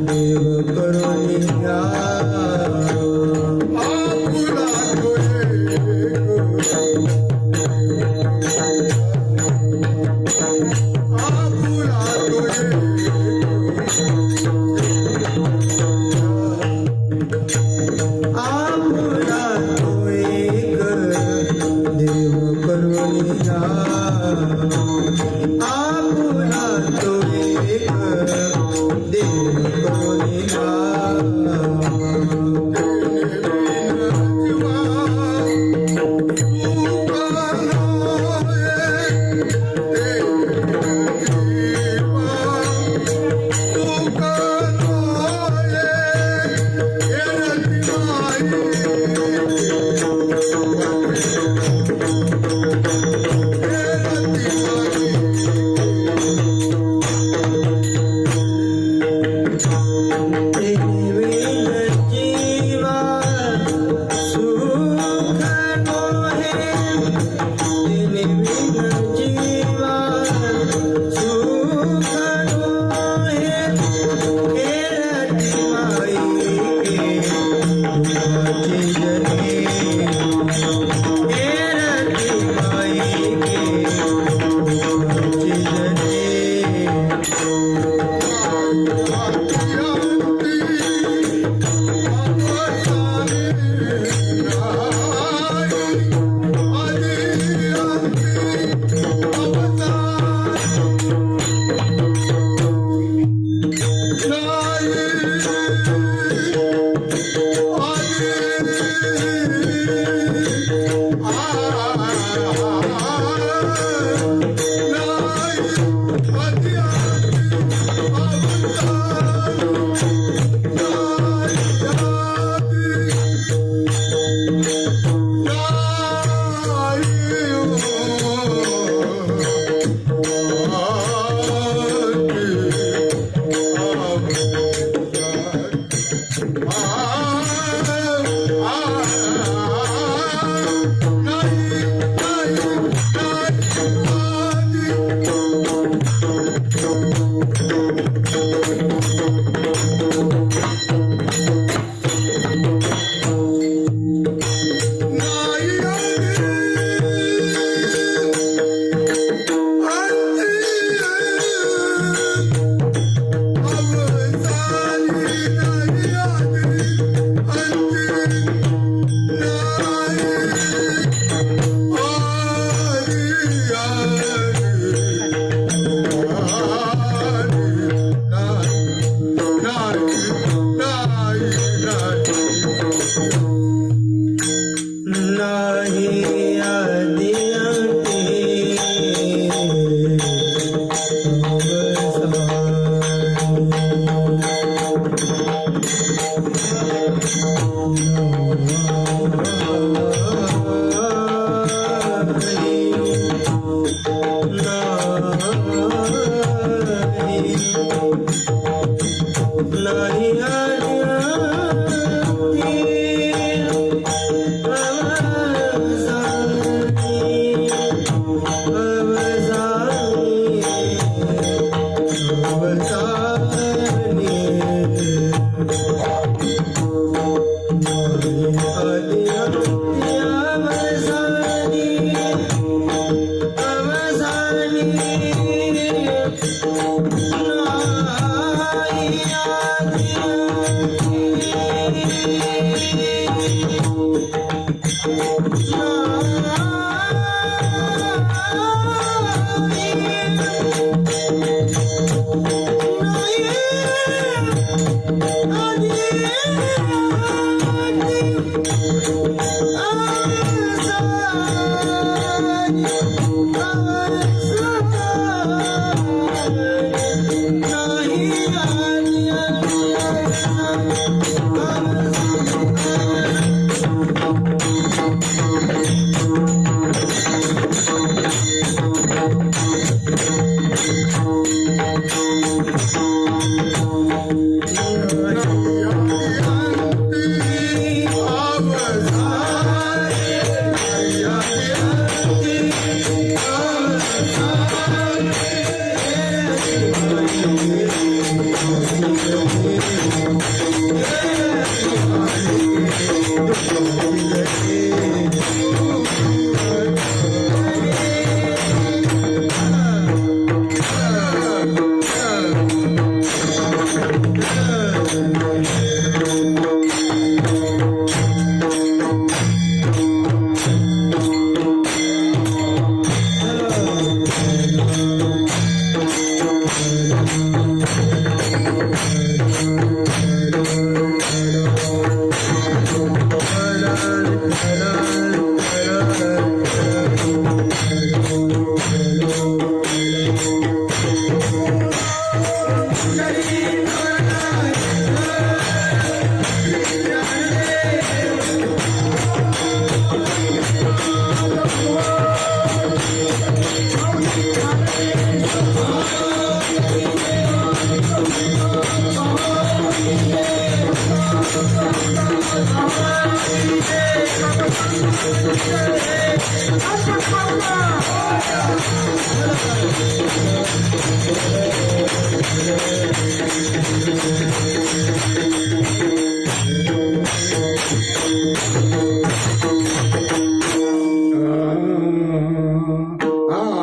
देव करुणिया आपुला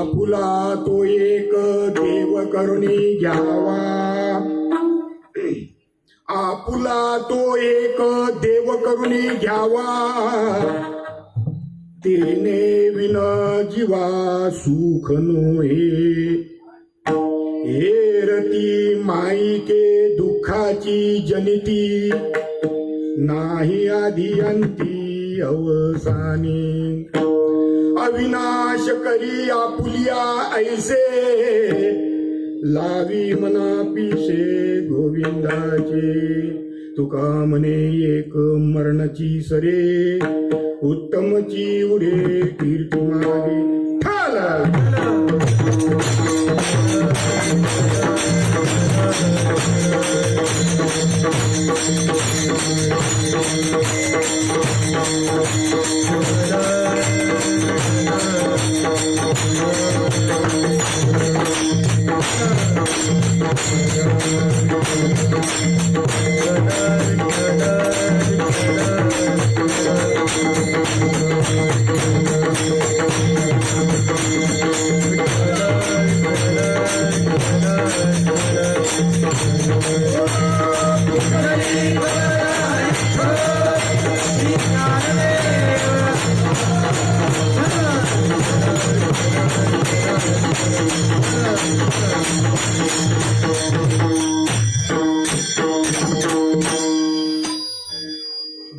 आपुला तो एक देव करुणी घ्यावा, आपुला तो एक देव करुणी घ्यावा, तिने विन जीवा सुख नोहे. हेरती माईके दुःखाची जनिती, नाही आधी अंती अवसानी. अविनाश करी आपुलिया ऐसे, लावी मना पिसे गोविंदाचे. तुका म्हणे एक मरणाची सरे, उत्तमची उडे कीर्ती मागे.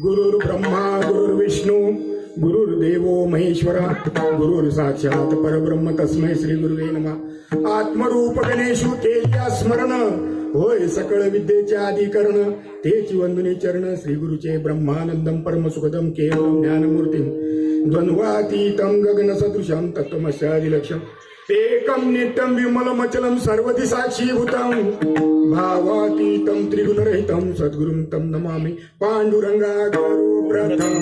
गुरुर् ब्रह्मा गुरुर्विष्णू गुरुर्देवो महेश्वरा, गुरुर् साक्षात परब्रह्म तस्मै श्री गुरुवे नमः. आत्मरूप गणेशु तेल्या स्मरण, होय सकळ विद्येचे आदिकरण. तेची वंदनी चरण श्री गुरुचे. ब्रह्मानंदम परम सुखदम केवलम ज्ञानमूर्तीम, द्वंद्वातीतं गगन सदृशम तत्वमस्यादिलक्ष्यम. एकम नित्यम विमलमचलम सर्वदि साक्षीभूतम, भावातीतं त्रिगुणरहितं सद्गुरुं तं नमामि. पांडुरंगा गुरु प्रथम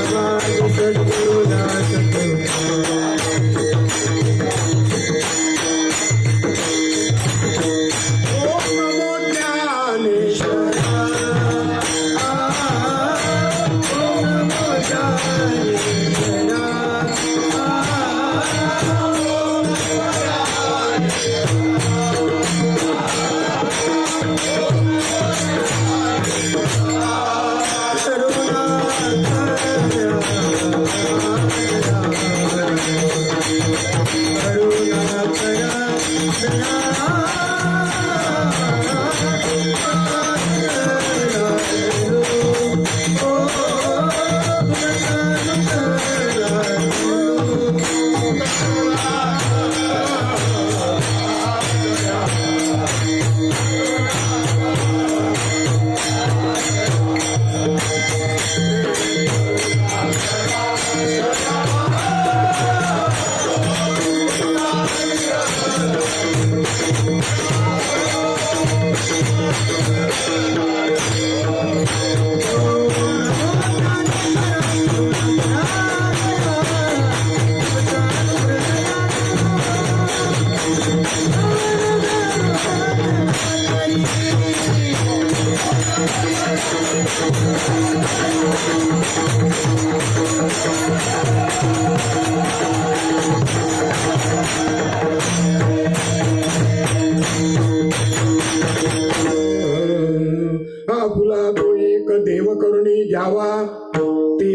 Bye-bye.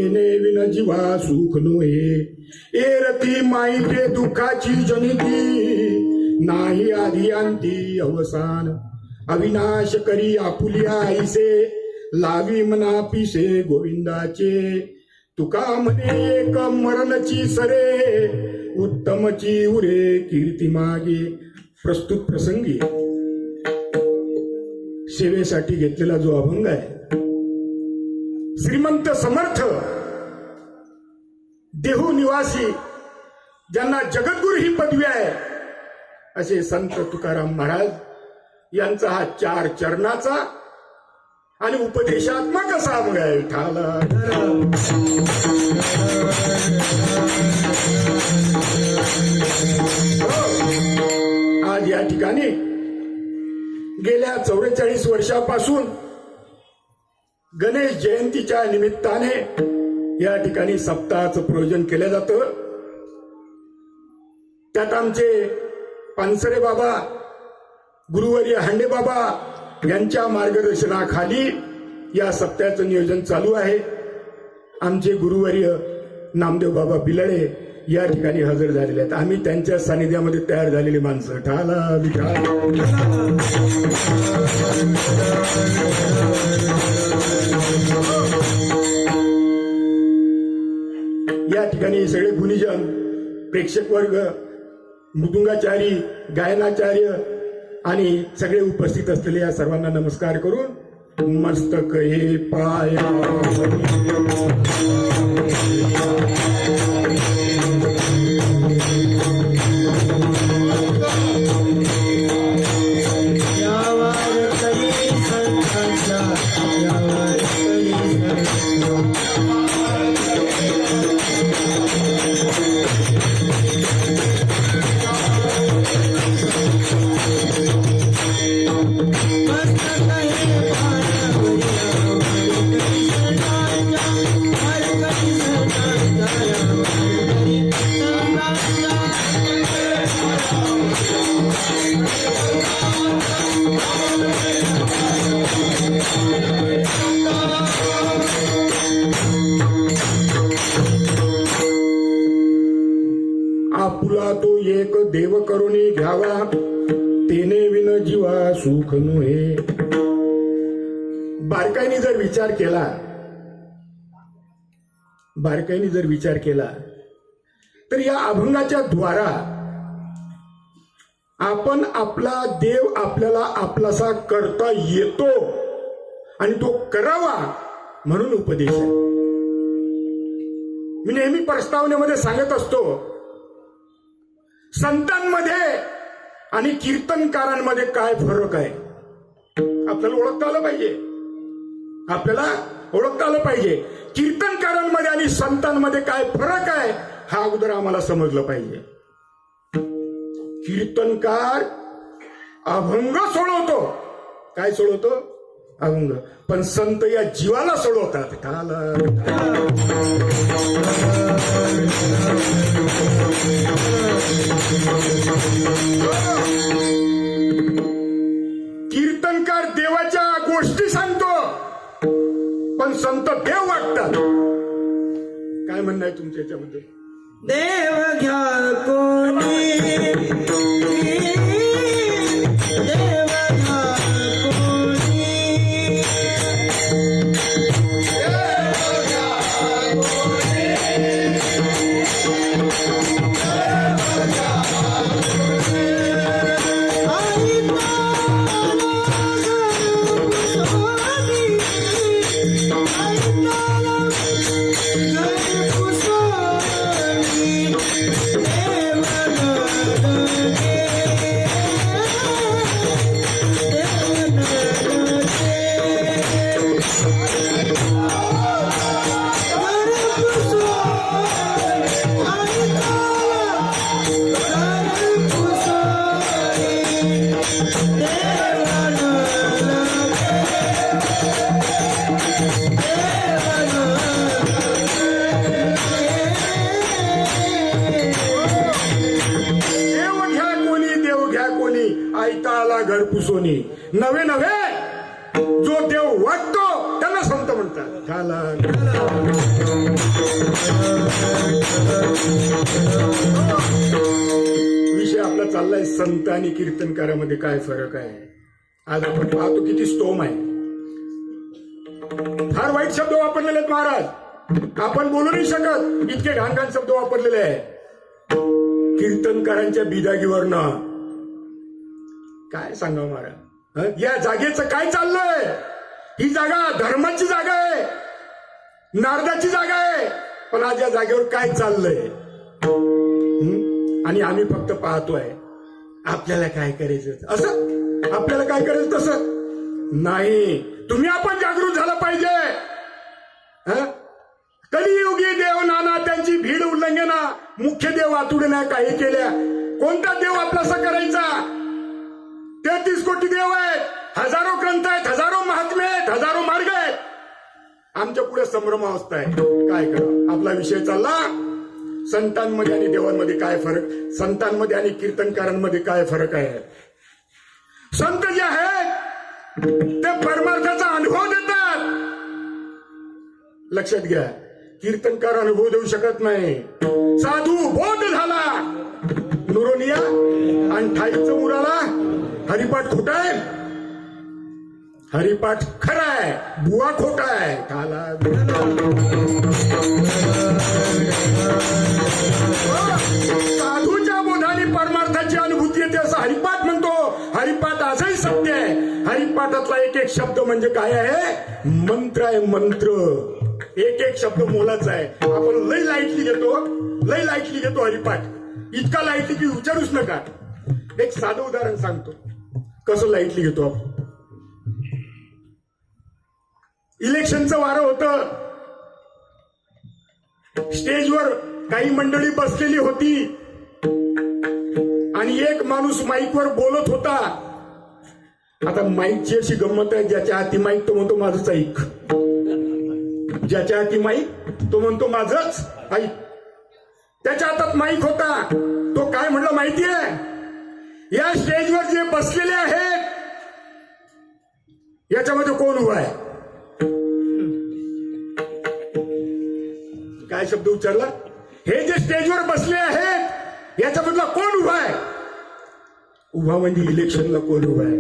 तेने विन जीवा सुख नोहे. एरती माईते दुःखाची जनिती, नाही आधी अंती अवसान. अविनाश करी आपुलिया आईसे, लावी मना पिसे गोविंदाचे. तुका म्हणे एक मरणची सरे, उत्तमची उरे कीर्ती मागे. प्रस्तुत प्रसंगी सेवेसाठी घेतलेला जो अभंग आहे, श्रीमंत समर्थ देहू निवासी ज्यांना जगद्गुरु ही पदवी आहे असे संत तुकाराम महाराज यांचा हा 4 चरणाचा आणि उपदेशात्मक असा अभंग आहे. आज या ठिकाणी गेल्या 44 वर्षापासून गणेश जयंतीच्या निमित्ताने या ठिकाणी सप्ताहाचं प्रयोजन केलं जातं. त्यात आमचे पानसरे बाबा, गुरुवर्य हांडे बाबा यांच्या मार्गदर्शनाखाली या सप्ताहाचं नियोजन चालू आहे. आमचे गुरुवर्य नामदेव बाबा बिलळे या ठिकाणी हजर झालेले आहेत. आम्ही त्यांच्या सानिध्यामध्ये तयार झालेली माणसं. ठाला विठाला. या ठिकाणी सगळे गुणीजन, प्रेक्षक वर्ग, मृदुंगाचारी, गायनाचार्य आणि सगळे उपस्थित असलेले या सर्वांना नमस्कार करून मस्तक हे पाया आपुला तो एक देव करुणी घ्यावा, तेने विन जीवा सुख नोहे. बारकाईने जर विचार केला तर या अभंगाच्या द्वारा आपण आपला देव आपल्याला आपलासा करता येतो आणि तो करावा म्हणून उपदेश आहे. मी नेहमी प्रस्तावनेमध्ये सांगत असतो, संतांमध्ये आणि कीर्तनकारांमध्ये काय फरक आहे आपल्याला ओळखता आलं पाहिजे. कीर्तनकारांमध्ये आणि संतांमध्ये काय फरक आहे हा अगोदर आम्हाला समजलं पाहिजे. कीर्तनकार अभंग सोडवतो. काय सोडवतो? अभंग. पण संत या जीवाला सोडवतात. कीर्तनकार देवाच्या गोष्टी सांगतो, पण संत देव वाटतात. काय म्हणणं आहे तुमच्या याच्याबद्दल? देव घ्या कोणी, देव घ्या कोणी, घर पुसोनी. नवे जो देव वाटतो त्याला संत म्हणतात. विचारलाय संत आणि कीर्तनकारामध्ये काय फरक आहे. आज आपण पाहतो किती स्तोम आहे. फार वाईट शब्द वापरलेले आहेत महाराज. आपण बोलू नाही शकत इतके घाण घाण शब्द वापरलेले आहे कीर्तनकारांच्या बिदागीवरनं. काय सांगा महाराज, या जागेचं काय चाललंय. ही जागा धर्माची जागा आहे, नारदाची जागा आहे. पण आज या जागेवर काय चाललंय आणि आम्ही फक्त पाहतोय. आपल्याला काय करायचं असं, आपल्याला काय करायचं तसं नाही. तुम्ही आपण जागृत झालं पाहिजे. कलियुगी देव नाना त्यांची भीड उल्लंघना, मुख्य देव आतुडण्या काही केल्या. कोणता देव आपलासा करायचा. 33 कोटी देव आहेत, हजारो ग्रंथ आहेत, हजारो महात्मे आहेत, हजारो मार्ग आहेत. आमच्या पुढे संभ्रमावस्था आहे. काय करा. आपला विषय चालला संतांमध्ये आणि देवांमध्ये काय फरक, संतांमध्ये आणि कीर्तनकारांमध्ये काय फरक आहे. संत जे आहेत ते परमार्थाचा अनुभव देतात. लक्षात घ्या, कीर्तनकार अनुभव देऊ शकत नाही. साधू बोध झाला नुरोनिया आणि ठाईचं मुराला हरिपाठ खोटा आहे, हरिपाठ खरा आहे, बुवा खोटा आहे. साधूच्या बोधाने परमार्थाची अनुभूती येते असं हरिपाठ म्हणतो. हरिपाठ आजही सत्य आहे. हरिपाठातला एक एक शब्द म्हणजे काय आहे, मंत्र आहे. मंत्र एक एक शब्द मोलाचा आहे. आपण लय लाईटली घेतो, लय लाईटली घेतो हरिपाठ. इतका लाईटली की विचारूच नका. एक साधं उदाहरण सांगतो कसं लाईटली घेतो आपण. इलेक्शनचं वारं होतं. स्टेजवर काही मंडळी बसलेली होती आणि एक माणूस माईकवर बोलत होता. आता माईकची अशी गंमत आहे, ज्याच्या हाती माईक तो म्हणतो माझंच ऐक. ज्याच्या हाती माईक तो म्हणतो माझंच ऐक. त्याच्या हातात माईक होता. तो काय म्हणलं माहितीये, या स्टेजवर जे बसलेले आहेत याच्यामध्ये कोण उभा आहे. काय शब्द उच्चारला, हे जे स्टेजवर बसले आहेत याच्यामधला कोण उभा आहे. उभा म्हणजे इलेक्शनला कोण उभा आहे.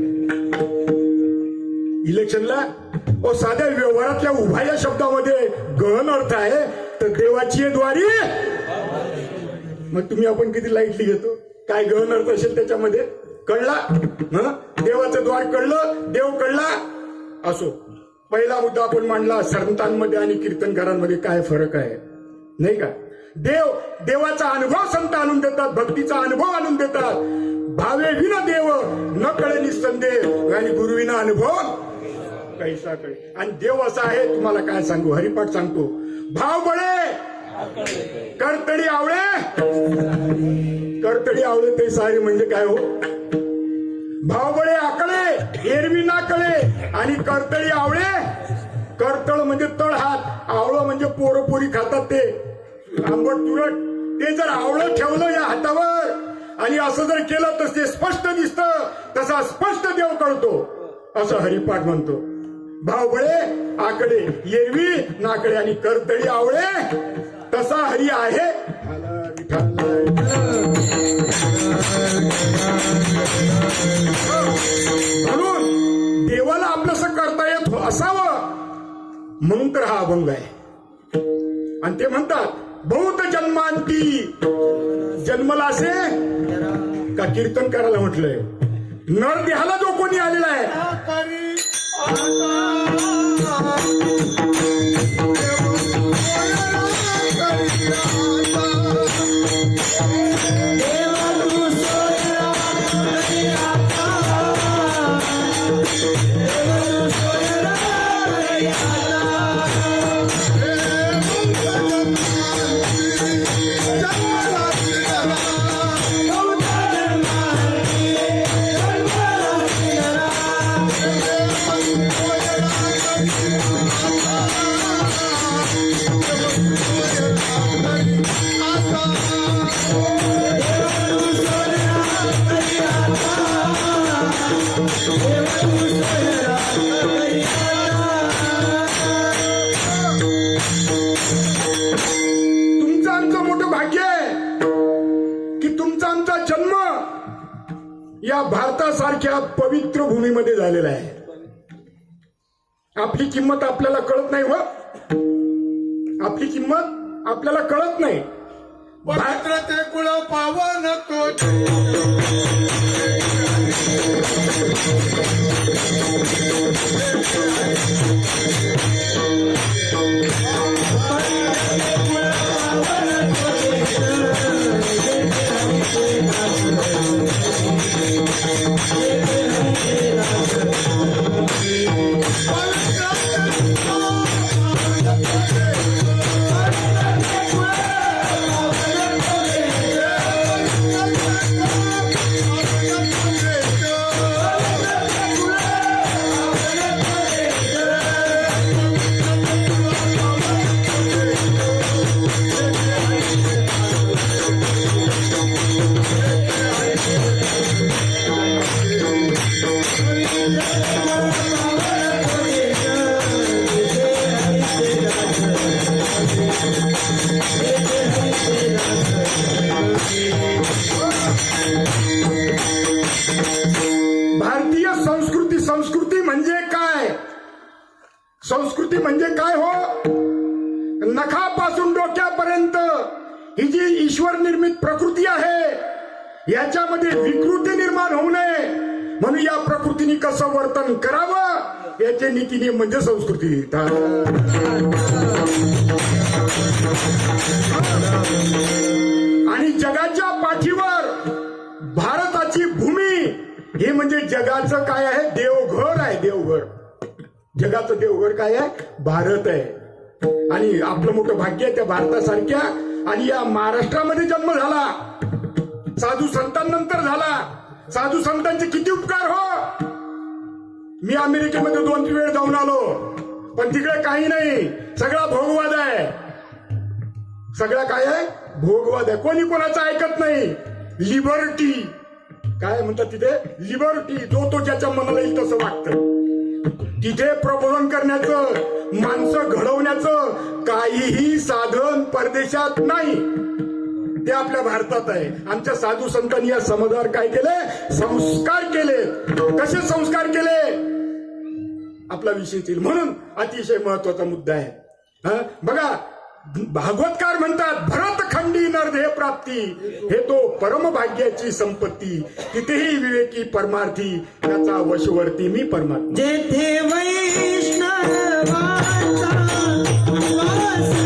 इलेक्शनला साध्या व्यवहारातल्या उभा या शब्दामध्ये गहन अर्थ आहे. तर देवाची द्वारी, मग तुम्ही आपण किती लाईटली घेतो. काय गहन अर्थ असेल त्याच्यामध्ये कळला. देवाचं द्वार कळलं, देव कळला. असो, पहिला मुद्दा आपण मांडला, संतांमध्ये आणि कीर्तनकारांमध्ये काय फरक आहे, नाही का. देवाचा अनुभव संत आणून देतात, भक्तीचा अनुभव आणून देतात. भावे विना देव न कळे निसंदेह आणि गुरुविना अनुभव कैसा कळे. आणि देव असा आहे, तुम्हाला काय सांगू, हरिपाठ सांगतो. भाव बळे करतडी आवळे, करतडी आवळे ते सारे म्हणजे काय हो. भाव बळे आकळे एरवी ना कळे आणि करतळी आवळे. करतळ म्हणजे तळ हात, आवळं म्हणजे पोरपोरी खातात ते आंबट तुरट. ते जर आवळं ठेवलं या हातावर आणि असं जर केलं तर ते स्पष्ट दिसतं. तसा स्पष्ट देव कळतो असं हरिपाठ म्हणतो. भावबळे आकडे एरवी नाकडे आणि करतळी आवळे तसा हरी आहे. म्हणून देवाला आपलंसं करता येत असावं म्हणून तर हा अभंग आहे. आणि ते म्हणतात बहुत जन्मांती जन्मला असे का कीर्तन करायला म्हटलंय. नर देहाला जो कोणी आलेला आहे या भारतासारख्या पवित्र भूमीमध्ये झालेला आहे. आपली किंमत आपल्याला कळत नाही. आपली किंमत आपल्याला कळत नाही. पवित्र ते कुळ पावन तो भारतीय संस्कृती म्हणजे काय? संस्कृती म्हणजे काय हो? नखापासून डोक्यापर्यंत ही जी ईश्वर निर्मित प्रकृती आहे याच्यामध्ये विकृती निर्माण होऊ नये म्हणून या प्रकृतीने कसं वर्तन करावं याचे नीतीनियम म्हणजे संस्कृती. आणि जगाच्या पाठीवर भारताची भूमी हे म्हणजे जगाचं काय आहे? देवघर आहे. देवघर, जगाचं देवघर काय आहे? भारत आहे. आणि आपलं मोठं भाग्य आहे त्या भारतासारख्या आणि या महाराष्ट्रामध्ये जन्म झाला. साधू संतांनंतर झाला. साधू संतांचे किती उपकार हो. मी अमेरिकेमध्ये 2 वेळ जाऊन आलो पण तिकडे काही नाही. सगळा भोगवाद आहे. सगळा काय आहे? भोगवाद आहे. कोणी कोणाचं ऐकत नाही. लिबर्टी काय म्हणतात तिथे? लिबर्टी. जो तो ज्याच्या मनाला येईल तसं वागतं. तिथे प्रबोधन करण्याचं, माणसं घडवण्याचं काहीही साधन परदेशात नाही. ते आपल्या भारतात आहे. आमच्या साधू संतांनी या समाजावर काय केले? संस्कार केले. कसे संस्कार केले? आपला विषय येईल म्हणून अतिशय महत्वाचा मुद्दा आहे. बघा भागवतकार म्हणतात भरतखंडी नरदेह प्राप्ती हे तो परमभाग्याची संपत्ती. तिथेही विवेकी परमार्थी त्याचा वशवर्ती मी परमात्मा. जेथे वैष्णवाचा वास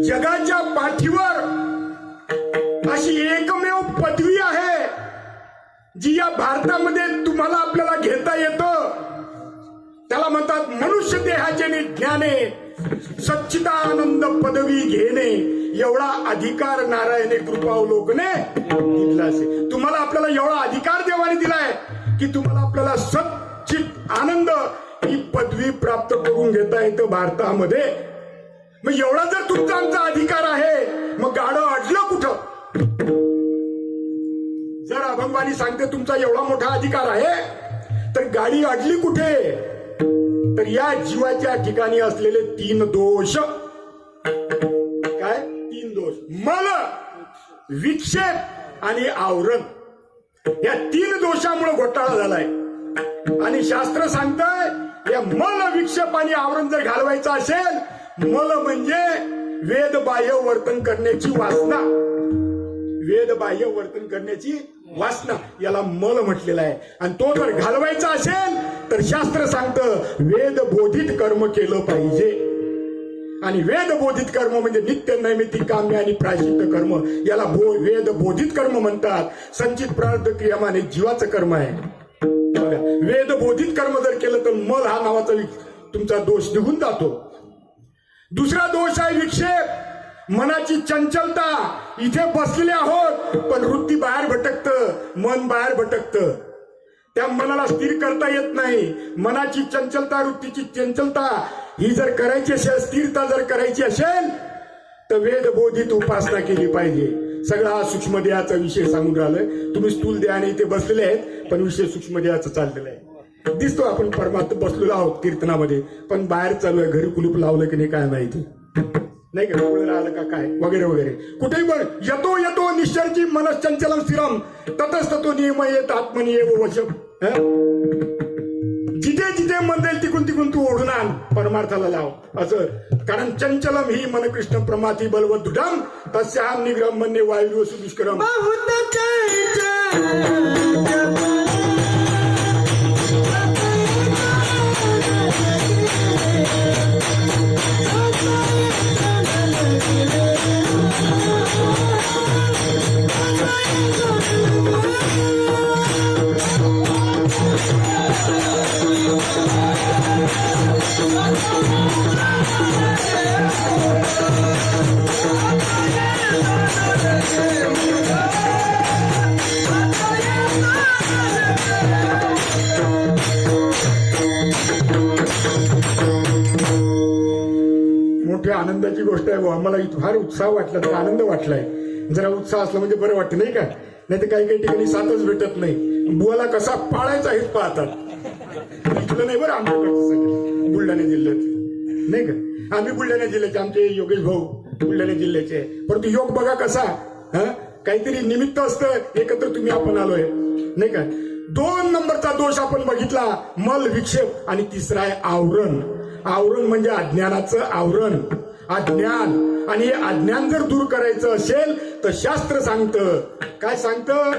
जगाच्या पाठीवर अशी एकमेव पदवी आहे जी या भारतामध्ये तुम्हाला आपल्याला घेता येतं. त्याला म्हणतात मनुष्य देहाचे ज्ञाने सच्चिदानंद पदवी घेणे. एवढा अधिकार नारायणे कृपावलोकने दिला असे. तुम्हाला आपल्याला एवढा अधिकार देवाने दिलाय की तुम्हाला आपल्याला सच्चित आनंद ही पदवी प्राप्त करून घेता येतं भारतामध्ये. मग एवढा जर तुमचा आमचा अधिकार आहे मग गाडं अडलं कुठं? जर अभंगवाणी सांगते तुमचा एवढा मोठा अधिकार आहे तर गाडी अडली कुठे? तर या जीवाच्या ठिकाणी असलेले 3 दोष. काय 3 दोष? मल, विक्षेप आणि आवरण. या 3 दोषामुळे घोटाळा झालाय. आणि शास्त्र सांगतंय या मल, विक्षेप आणि आवरण जर घालवायचं असेल, मल म्हणजे वेदबाह्य वर्तन करण्याची वासना. वेदबाह्य वर्तन करण्याची वासना याला मल म्हटलेला आहे. आणि तो जर घालवायचा असेल तर शास्त्र सांगतं वेद बोधित कर्म केलं पाहिजे. आणि वेद बोधित कर्म म्हणजे नित्य नैमित्तिक काम्य आणि प्रायश्चित्त कर्म याला वेद बोधित कर्म म्हणतात. संचित प्रारब्ध क्रियामाने जीवाचं कर्म आहे. वेद बोधित कर्म जर केलं तर मल हा नावाचा तुमचा दोष निघून जातो. दुसरा दोष आहे विक्षेप, मनाची चंचलता. इथे बसलेले आहोत पण वृत्ती बाहेर भटकतं, मन बाहेर भटकतं. त्या मनाला स्थिर करता येत नाही. मनाची चंचलता, वृत्तीची चंचलता ही जर करायची असेल, स्थिरता जर करायची असेल तर वेदबोधित उपासना केली पाहिजे. सगळा सूक्ष्म देहाचा विषय सांगून राहिलोय. तुम्ही स्थूल देहाने इथे बसलेले आहेत पण विषय सूक्ष्म देहाचा चाललेला आहे. दिसतो आपण परमात्मा बसलेलो आहोत कीर्तनामध्ये, पण बाहेर चालू आहे. घरी कुलूप लावलं की नाही काय माहिती, नाही का, डोळे राहिलं का काय वगैरे वगैरे. कुठेही पण येतो येतो निश्चरची मनश्चंचलम स्थिरम ततस्ततो नियम येत आत्मनियम वशम. जिथे जिथे मन जाईल तिकून तिकून तू ओढून आण, परमार्थाला लाव असं. कारण चंचलम ही मन कृष्ण प्रमाती बलवत दृढम तस्याम निग्रह मन्ये वायू दुष्करम. बहुत चंचल मोठ्या आनंदाची गोष्ट आहे बुवा. मला फार उत्साह वाटला, तर आनंद वाटलाय. जरा उत्साह असला म्हणजे बरं वाटतं नाही का. नाही तर काही काही ठिकाणी साथच भेटत नाही. बुवाला कसा पाळायचा हेच पाहतात. इथलं नाही बरं आमच्याकडचं सगळं बुलढाणा जिल्ह्यात नाही का. आम्ही बुलढाणा जिल्ह्याचे, आमचे योगेश भाऊ बुलढाणा जिल्ह्याचे आहे. परंतु योग बघा कसा, काहीतरी निमित्त असतं एकत्र तुम्ही आपण आलोय नाही का. 2 नंबरचा दोष आपण बघितला, मल विक्षेप. आणि तिसरा आहे आवरण. आवरण म्हणजे अज्ञानाचं आवरण, अज्ञान. आणि हे अज्ञान जर दूर करायचं असेल तर शास्त्र सांगतं, काय सांगतं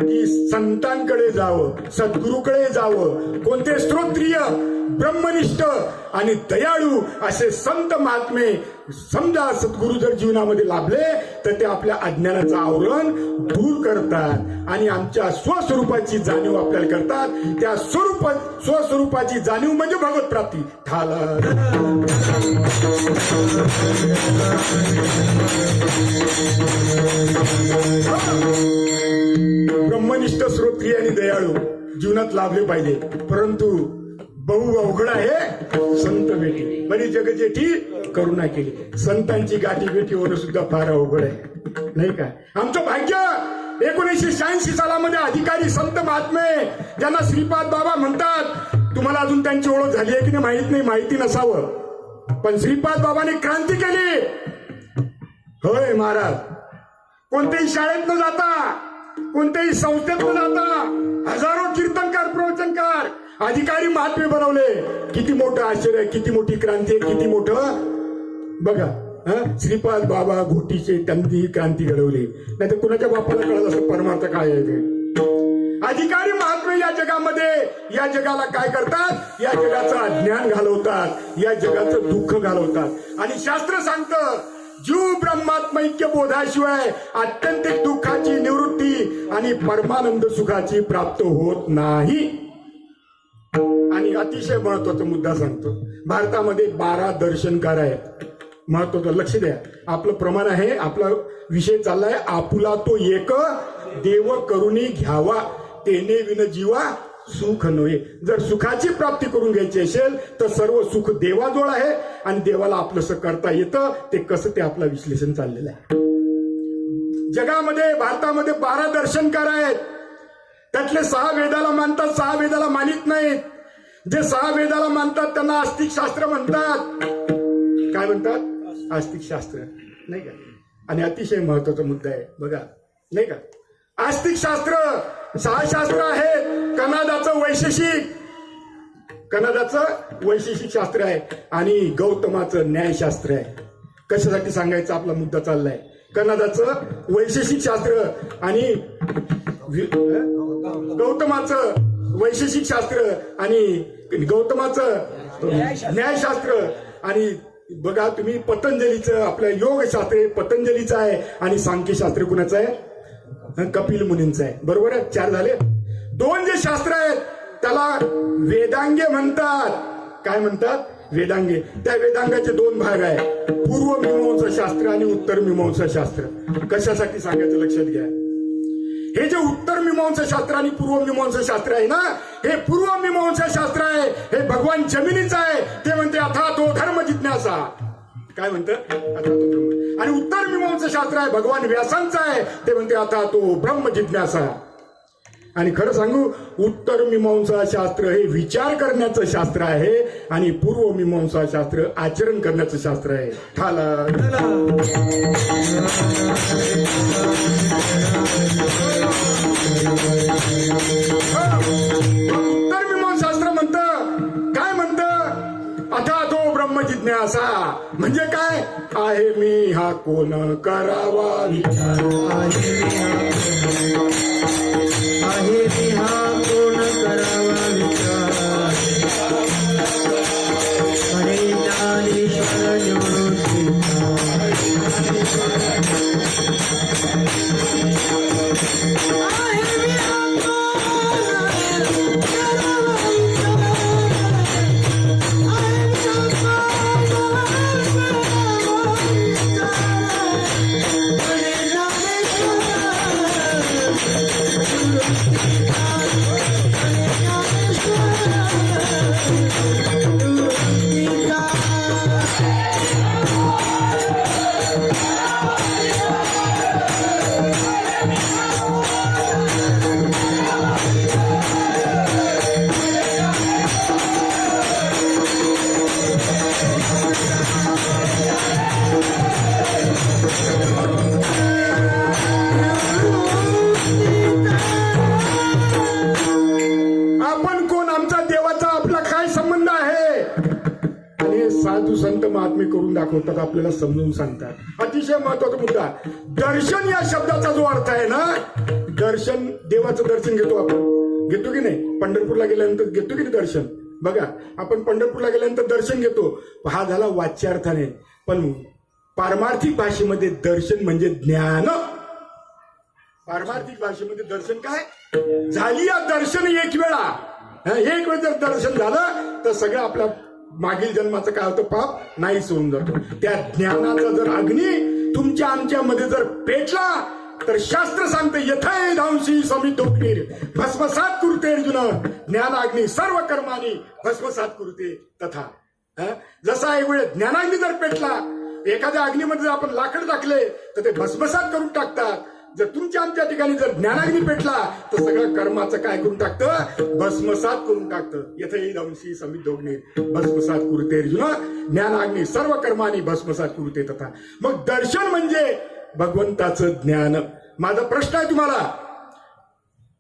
की संतांकडे जावं, सद्गुरूकडे जावं. कोणते स्तोत्रीय, ब्रह्मनिष्ठ आणि दयाळू असे संत महात्मे समजा सद्गुरू जर जीवनामध्ये लाभले तर ते आपल्या अज्ञानाचं आवरण दूर करतात आणि आमच्या स्वस्वरूपाची जाणीव आपल्याला करतात. त्या स्वस्वरूपाची जाणीव म्हणजे भगवत प्राप्ती. ब्रह्मनिष्ठ, श्रोत्रिय आणि दयाळू जीवनात लाभले पाहिजे. परंतु बहु अवघड आहे संत भेटी, बरी जगजेठी करुणा केली. संतांची गाठी भेटी होणं सुद्धा फार अवघड आहे नाही का. आमचं भाग्य 1986 सालामध्ये अधिकारी संत महात्मे ज्यांना श्रीपाद बाबा म्हणतात, तुम्हाला अजून त्यांची ओळख झाली आहे की नाही माहित नाही, माहिती नसावं, पण श्रीपाद बाबांनी क्रांती केली. होय महाराज, कोणत्याही शाळेत न जाता, कोणत्याही संस्थेत न जाता हजारो कीर्तनकार, प्रवचनकार अधिकारी महात्मे बनवले. किती मोठं आश्चर्य, किती मोठी क्रांती आहे, किती मोठं बघा. श्रीपाद बाबा घोटीचे त्यांनी क्रांती घडवली. नाही तर कुणाच्या बापाला कळत असं परमार्थ काय आहे ते. अधिकारी महात्मे या जगामध्ये, या जगाला काय करतात, या जगाचं अज्ञान घालवतात, या जगाचं दुःख घालवतात. आणि शास्त्र सांगतं जीव ब्रह्मात्मैक्य बोधाशिवाय आत्यंतिक दुःखाची निवृत्ती आणि परमानंद सुखाची प्राप्त होत नाही. आणि अतिशय महत्वाचा मुद्दा सांगतो, भारतामध्ये 12 दर्शनकार आहेत. महत्वाचं लक्ष द्या. आपलं प्रमाण आहे, आपला विषय चाललाय आपुला तो एक देव करुणी घ्यावा, तेने विन जीवा सुख नव्हे. जर सुखाची प्राप्ती करून घ्यायची असेल तर सर्व सुख देवाजवळ आहे आणि देवाला आपलंसं करता येतं. ते कसं ते आपलं विश्लेषण चाललेलं आहे. जगामध्ये, भारतामध्ये 12 दर्शनकार आहेत. त्यातले 6 वेदाला मानतात, 6 वेदाला मानित नाहीत. जे 6 वेदाला मानतात त्यांना आस्तिक शास्त्र म्हणतात. काय म्हणतात? आस्तिक शास्त्र नाही का. आणि अतिशय महत्वाचा मुद्दा आहे बघा नाही का. आस्तिक शास्त्र 6 शास्त्र आहेत. कनादाचं वैशेषिक शास्त्र आहे आणि गौतमाचं न्यायशास्त्र आहे. कशासाठी सांगायचं आपला मुद्दा चाललाय. कनादाचं वैशेषिक शास्त्र आणि गौतमाचं वैशेषिक शास्त्र आणि गौतमाचं न्यायशास्त्र. आणि बघा तुम्ही पतंजलीचं, आपलं योगशास्त्र पतंजलीचं आहे आणि सांख्यशास्त्र कुणाचं आहे, कपिल मुनींचं आहे. बरोबर आहे, 4 झाले. 2 जे शास्त्र आहेत त्याला वेदांगे म्हणतात. काय म्हणतात? वेदांगे. त्या वेदांगाचे दोन भाग आहे, पूर्व मीमांसा शास्त्र आणि उत्तर मीमांसा शास्त्र. कशासाठी सांगायचं लक्षात घ्या. हे जे उत्तर मीमांसा शास्त्र आणि पूर्व मीमांसा शास्त्र आहे ना, हे पूर्व मीमांसा शास्त्र आहे हे भगवान जमिनीचं आहे. ते म्हणते अथा तो धर्म जिज्ञासा. काय म्हणतं? अथा तो ब्रह्म. आणि उत्तर मीमांसा शास्त्र आहे भगवान व्यासांचं आहे. ते म्हणते अथा तो ब्रह्म जिज्ञासा. आणि खरं सांगू, उत्तर मीमांसा शास्त्र हे विचार करण्याचं शास्त्र आहे आणि पूर्व मीमांसा शास्त्र आचरण करण्याचं शास्त्र आहे. ठाला उत्तर मीमांसा शास्त्र म्हणतं, काय म्हणतं? अथा तो ब्रह्म जिज्ञासा. म्हणजे काय आहे मी हा कोण करावा विचार. आहे मी हा कोण करावा विचार. हरे ज्ञानेश्वर निवृत्तीचा. आहे मी हा कोण करावा विचार. आहे मी हा कोण करावा विचार. हरे ज्ञानेश्वर साधू संत महात्मे करून दाखवतात, आपल्याला समजून सांगतात. अतिशय महत्वाचा मुद्दा. दर्शन या शब्दाचा जो अर्थ आहे ना, दर्शन, देवाचं दर्शन घेतो आपण, घेतो की नाही? पंढरपूरला गेल्यानंतर घेतो की नाही दर्शन? बघा, आपण पंढरपूरला गेल्यानंतर दर्शन घेतो, हा झाला वाच्यार्थाने. पण पारमार्थिक भाषेमध्ये दर्शन म्हणजे ज्ञान. पारमार्थिक भाषेमध्ये दर्शन काय? झाली या दर्शन एक वेळा. एक वेळ जर दर्शन झालं तर सगळं आपल्या मागील जन्माचं काय होतं, पाप नाहीच होऊन जातो. त्या ज्ञानाचा जर अग्नी तुमच्या आमच्यामध्ये जर पेटला तर शास्त्र सांगते यथाय धांशी समितोग्निर भस्मसात कुरुते अर्जुन. ज्ञान अग्नी सर्व कर्मानी भस्मसात कुरुते तथा. जसा एक वेळ ज्ञानाग्नी जर पेटला, एखाद्या अग्नीमध्ये जर आपण लाकड टाकले तर ते भस्मसात करून टाकतात. जर तुमच्या आमच्या ठिकाणी जर ज्ञानाग्नी पेटला तर सगळं कर्माचं काय करून टाकतं, भस्मसात करून टाकतं. यथाय धांशी समितोग्निर भस्मसात कुरुते अर्जुन. ज्ञानाग्नी सर्व कर्मानी भस्मसात कुरुते तथा. मग दर्शन म्हणजे भगवंताचं ज्ञान. माझा प्रश्न आहे तुम्हाला,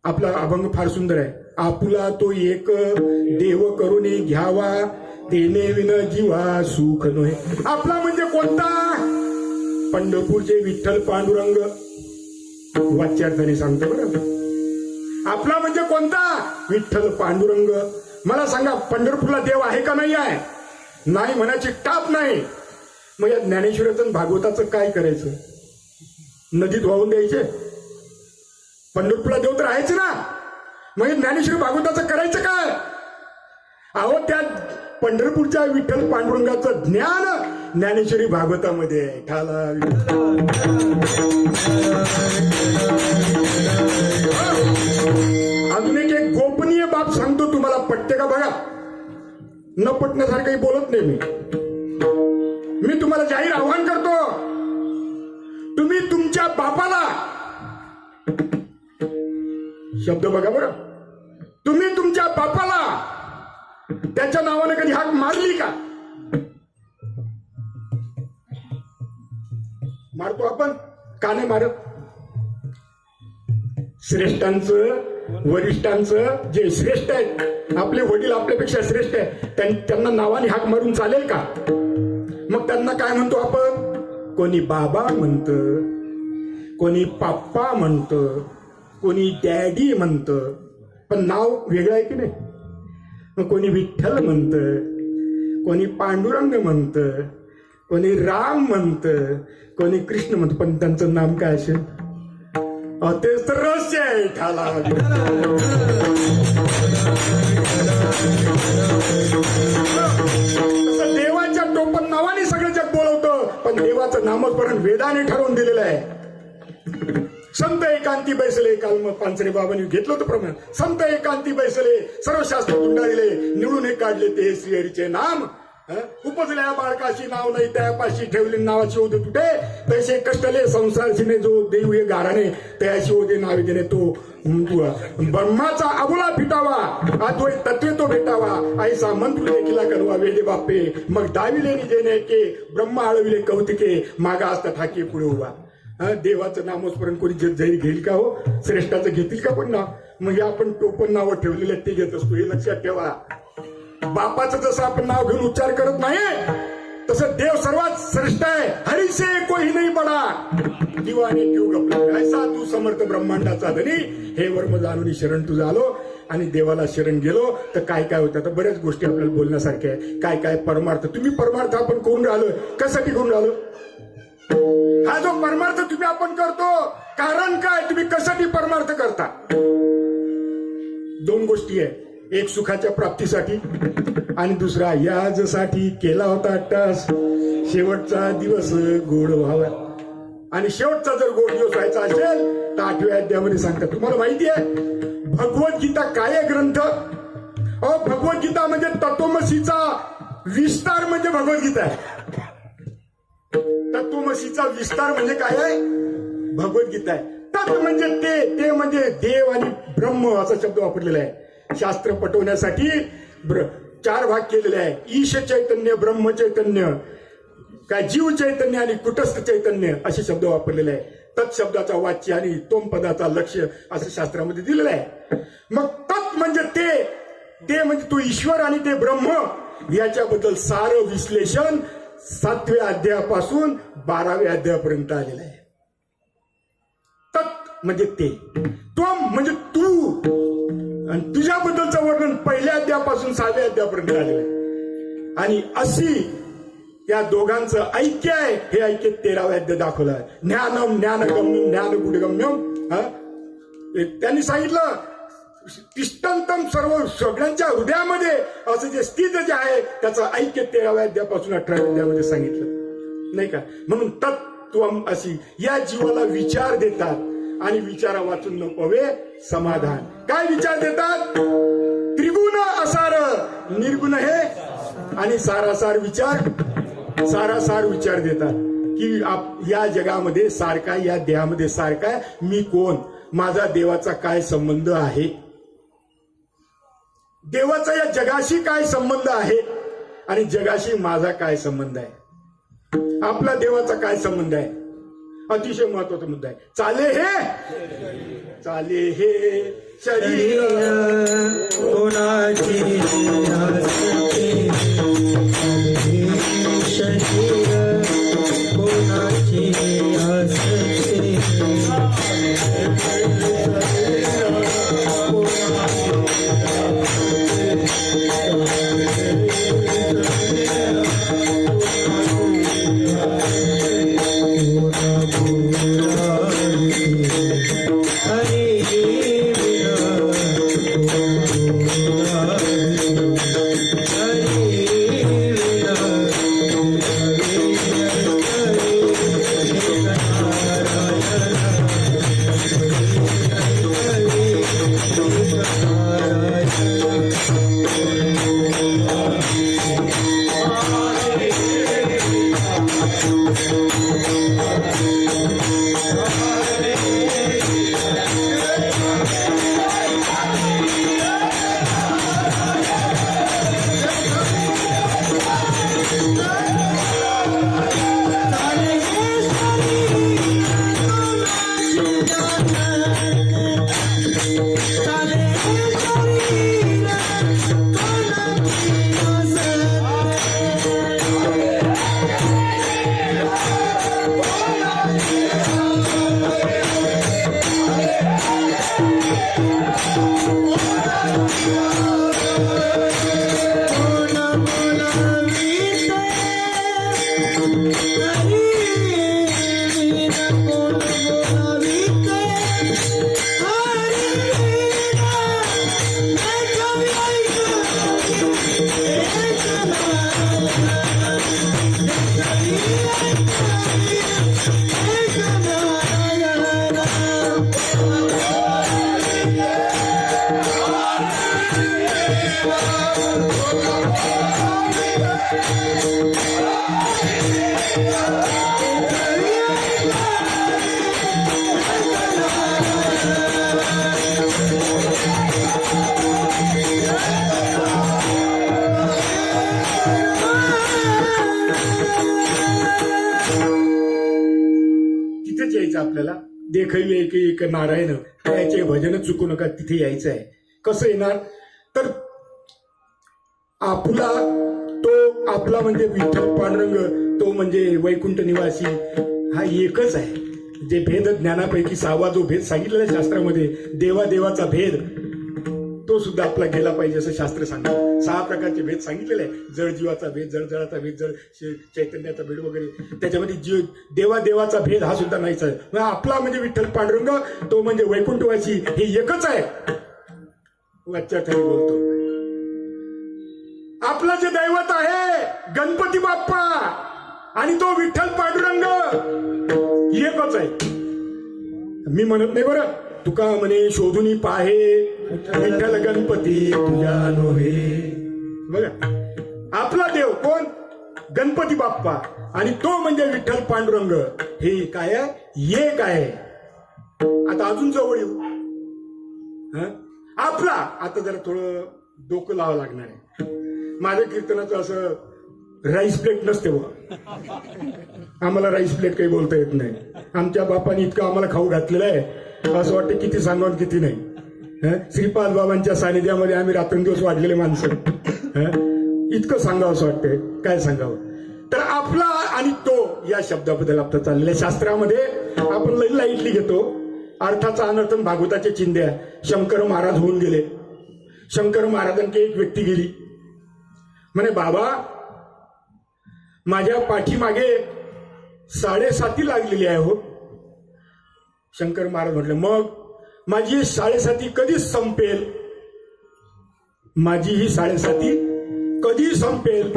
आपला अभंग फार सुंदर आहे. आपुला तो एक देव करून घ्यावा, तेने विन जीवा सुख नोहे. आपला म्हणजे कोणता? पंढरपूरचे विठ्ठल पांडुरंग. वाच्यार्थाने सांगतो बरं. आपला म्हणजे कोणता? विठ्ठल पांडुरंग. मला सांगा, पंढरपूरला देव आहे का नाही आहे? नाही म्हणायची टाप नाही. मग या ज्ञानेश्वराचं भागवताचं काय करायचं? नदीत वाहून द्यायचे? पंढरपूरला देव तर आहेच ना, मग ज्ञानेश्वर भागवताचं करायचं काय? अहो, त्या पंढरपूरच्या विठ्ठल पांडुरंगाचं ज्ञान ज्ञानेश्वरी भागवतामध्ये आहे. अजून एक गोपनीय बाब सांगतो तुम्हाला, पटते का बघा. न पटण्यासारखंही बोलत नाही मी तुम्हाला जाहीर आव्हान करतो, तुम्ही तुमच्या बापाला, शब्द बघा बरं, तुम्ही तुमच्या बापाला त्याच्या नावाने कधी हाक मारली का? मारतो आपण का नाही मारत? श्रेष्ठांचं, वरिष्ठांचं, जे श्रेष्ठ आहेत, आपले वडील आपल्यापेक्षा श्रेष्ठ आहेत, त्यांना नावाने हाक मारून चालेल का? मग त्यांना काय म्हणतो आपण? कोणी बाबा म्हणतं, कोणी पाप्पा म्हणतं, कोणी डॅडी म्हणतं, पण नाव वेगळं आहे की नाही? मग कोणी विठ्ठल म्हणतं, कोणी पांडुरंग म्हणतं, कोणी राम म्हणतं, कोणी कृष्ण म्हणतं, पण त्यांचं नाम काय असेल? तेच तर रहस्य आहे. ठाला देवाचं नामस्मरण वेदाने ठरवून दिलेलं आहे. संत एकांती बैसले, काल मग पानसरे बाबांनी घेतलं होतं प्रमाण. संत एकांती बैसले, सर्व शास्त्र गुंडाळले, निवडून हे काढले ते श्रीहरीचे नाम. उपजल्या बाळकाशी नाव नाही त्यापाशी ठेवले नावाची होते तुटे, तैसे कष्टले संसारशीने जो देव ये गाराने त्याशी होते नावे देणे तो ब्रह्माचा अबोला फिटावा, अद्वैत तत्वे तो भेटावा, ऐसा मंत्र देखील कनवा वेदे बापे, मग दाविले निजेने के ब्रह्मा आळविले कौतिके, मागा असता ठाके पुढे उभा. देवाचं नामस्मरण कोणी जैर घेईल का हो? श्रेष्ठाचं घेतील का पण नाव? मग आपण टोपण नावं ठेवलेले ते घेत असतो, हे लक्षात ठेवा. बापाचं जसं आपण नाव घेऊन उच्चार करत नाही तसं देव सर्वात श्रेष्ठ आहे. हरीसे कोही नाही बडा, दिवाने क्यू गपला, ऐसा तू समर्थ ब्रह्मांडाचा धनी, हे वर्म जाणून शरण तुझं आलो. आणि देवाला शरण गेलो तर काय काय होतं. तर बऱ्याच गोष्टी आपल्याला बोलण्यासारख्या आहे. काय काय परमार्थ, तुम्ही परमार्थ आपण करून राहिलो, कशासाठी करून राहिलो? हा जो परमार्थ तुम्ही आपण करतो, कारण काय, तुम्ही कशासाठी परमार्थ करता? दोन गोष्टी आहे, एक सुखाच्या प्राप्तीसाठी आणि दुसरा याजसाठी केला होता अट्टास शेवटचा दिवस गोड व्हावा. आणि शेवटचा जर गोड दिवस व्हायचा असेल तर 8व्या अध्यायामध्ये सांगतात. तुम्हाला माहिती आहे भगवद्गीता काय आहे ग्रंथ? भगवद्गीता म्हणजे तत्वमसीचा विस्तार म्हणजे भगवद्गीता आहे. तत्वमसीचा विस्तार म्हणजे काय आहे? भगवद्गीता आहे. तत् म्हणजे ते म्हणजे देव आणि ब्रह्म असा शब्द वापरलेला आहे. शास्त्र पटवण्यासाठी 4 भाग केलेले आहे. ईश चैतन्य, ब्रह्म चैतन्य, काय जीव चैतन्य आणि कुटस्थ चैतन्य असे शब्द वापरलेले आहे. तत् शब्दाचा वाच्य आणि तोम पदाचा लक्ष्य असं शास्त्रामध्ये दिलेलं आहे. मग तत् म्हणजे ते म्हणजे तो ईश्वर आणि ते ब्रह्म, याच्याबद्दल सारं विश्लेषण 7व्या अध्यायापासून 12व्या अध्यायापर्यंत आलेलं आहे. तत् म्हणजे ते, त्वम म्हणजे तू, आणि तुझ्याबद्दलचं वर्णन 1ल्या अध्यायापासून 6व्या अध्यायापर्यंत आलेलं आहे. आणि अशी या दोघांचं ऐक्य आहे. हे ऐक्य 13व्या अध्याय दाखवलं आहे. ज्ञानम ज्ञानगम्यम ज्ञान गुडगम्यम. त्यांनी सांगितलं तिष्ठंतम सर्व सगळ्यांच्या हृदयामध्ये असं जे स्थित जे आहे त्याचं ऐक्य 13व्या अध्यायापासून 18व्या अध्यायामध्ये सांगितलं नाही का. म्हणून तत्त्वम अशी या जीवाला विचार देतात आणि विचारा वाचून न पवे समाधान. काय विचार देतात? त्रिगुण असार, निर्गुण हे आणि सारासार विचार देतात की या जगामध्ये सारखा, या देहामध्ये सारखा मी कोण, माझा देवाचा काय संबंध आहे, देवाचा या जगाशी काय संबंध आहे आणि जगाशी माझा काय संबंध आहे, आपला देवाचा काय संबंध आहे. अतिशय महत्वाचा मुद्दा आहे. चाले हे शरीर कोणाची शरीर कोणाची असते. Thank you. तिथेच यायचं आपल्याला. देखही एक नारायण याचे भजन चुकू नका, तिथे यायचं आहे. कसं येणार तर आपला म्हणजे विठ्ठल पांडुरंग, तो म्हणजे वैकुंठ निवासी, हा एकच आहे. जे भेद ज्ञानापैकी 6वा जो भेद सांगितलेला आहे शास्त्रामध्ये, देवादेवाचा भेद, तो सुद्धा आपला गेला पाहिजे असं शास्त्र सांगतं. 6 प्रकारचे भेद सांगितलेले आहे. जळजीवाचा भेद, जळजळाचा भेद, चैतन्याचा भेद वगैरे. त्याच्यामध्ये जीव देवादेवाचा भेद हा सुद्धा नाहीच आहे. मग आपला म्हणजे विठ्ठल पांडुरंग, तो म्हणजे वैकुंठवासी, हे एकच आहे. वरच्या ठिकाणी बोलतो आपला जे दैवत आहे गणपती बाप्पा आणि तो विठ्ठल पांडुरंग एकच आहे. मी म्हणत नाही बरं, तुका म्हणे शोधून पाहे विठ्ठल गणपती तुझ्या नोहे. बघा, आपला देव कोण? गणपती बाप्पा, आणि तो म्हणजे विठ्ठल पांडुरंग. हे काय आहे? एक आहे. आता अजून जवळ येऊ. आपला आता जरा थोडं डोकं लावावं लागणार आहे. माझ्या कीर्तनाचं असं राईस प्लेट नसते बघा. आम्हाला राईस प्लेट काही बोलता येत नाही. आमच्या बापाने इतकं आम्हाला खाऊ घातलेलं आहे, असं वाटतं किती सांगावं किती नाही. श्रीपाद बाबांच्या सानिध्यामध्ये आम्ही रात्रंदिवस वाढलेले माणसं. इतकं सांगावं असं वाटतंय, काय सांगावं. तर आपला आणि तो या शब्दाबद्दल आपलं चाललेलं आहे. शास्त्रामध्ये आपण लई लाईटली घेतो. अर्थाचा अनर्थ भागवताच्या चिंध्या. शंकर महाराज होऊन गेले. शंकर महाराजांची एक व्यक्ती गेली, म्हणे बाबा माझ्या पाठीमागे 7.5 लागलेली आहे हो. शंकर महाराज म्हटले मग माझी 7.5 कधी संपेल? माझी ही 7.5 कधी संपेल?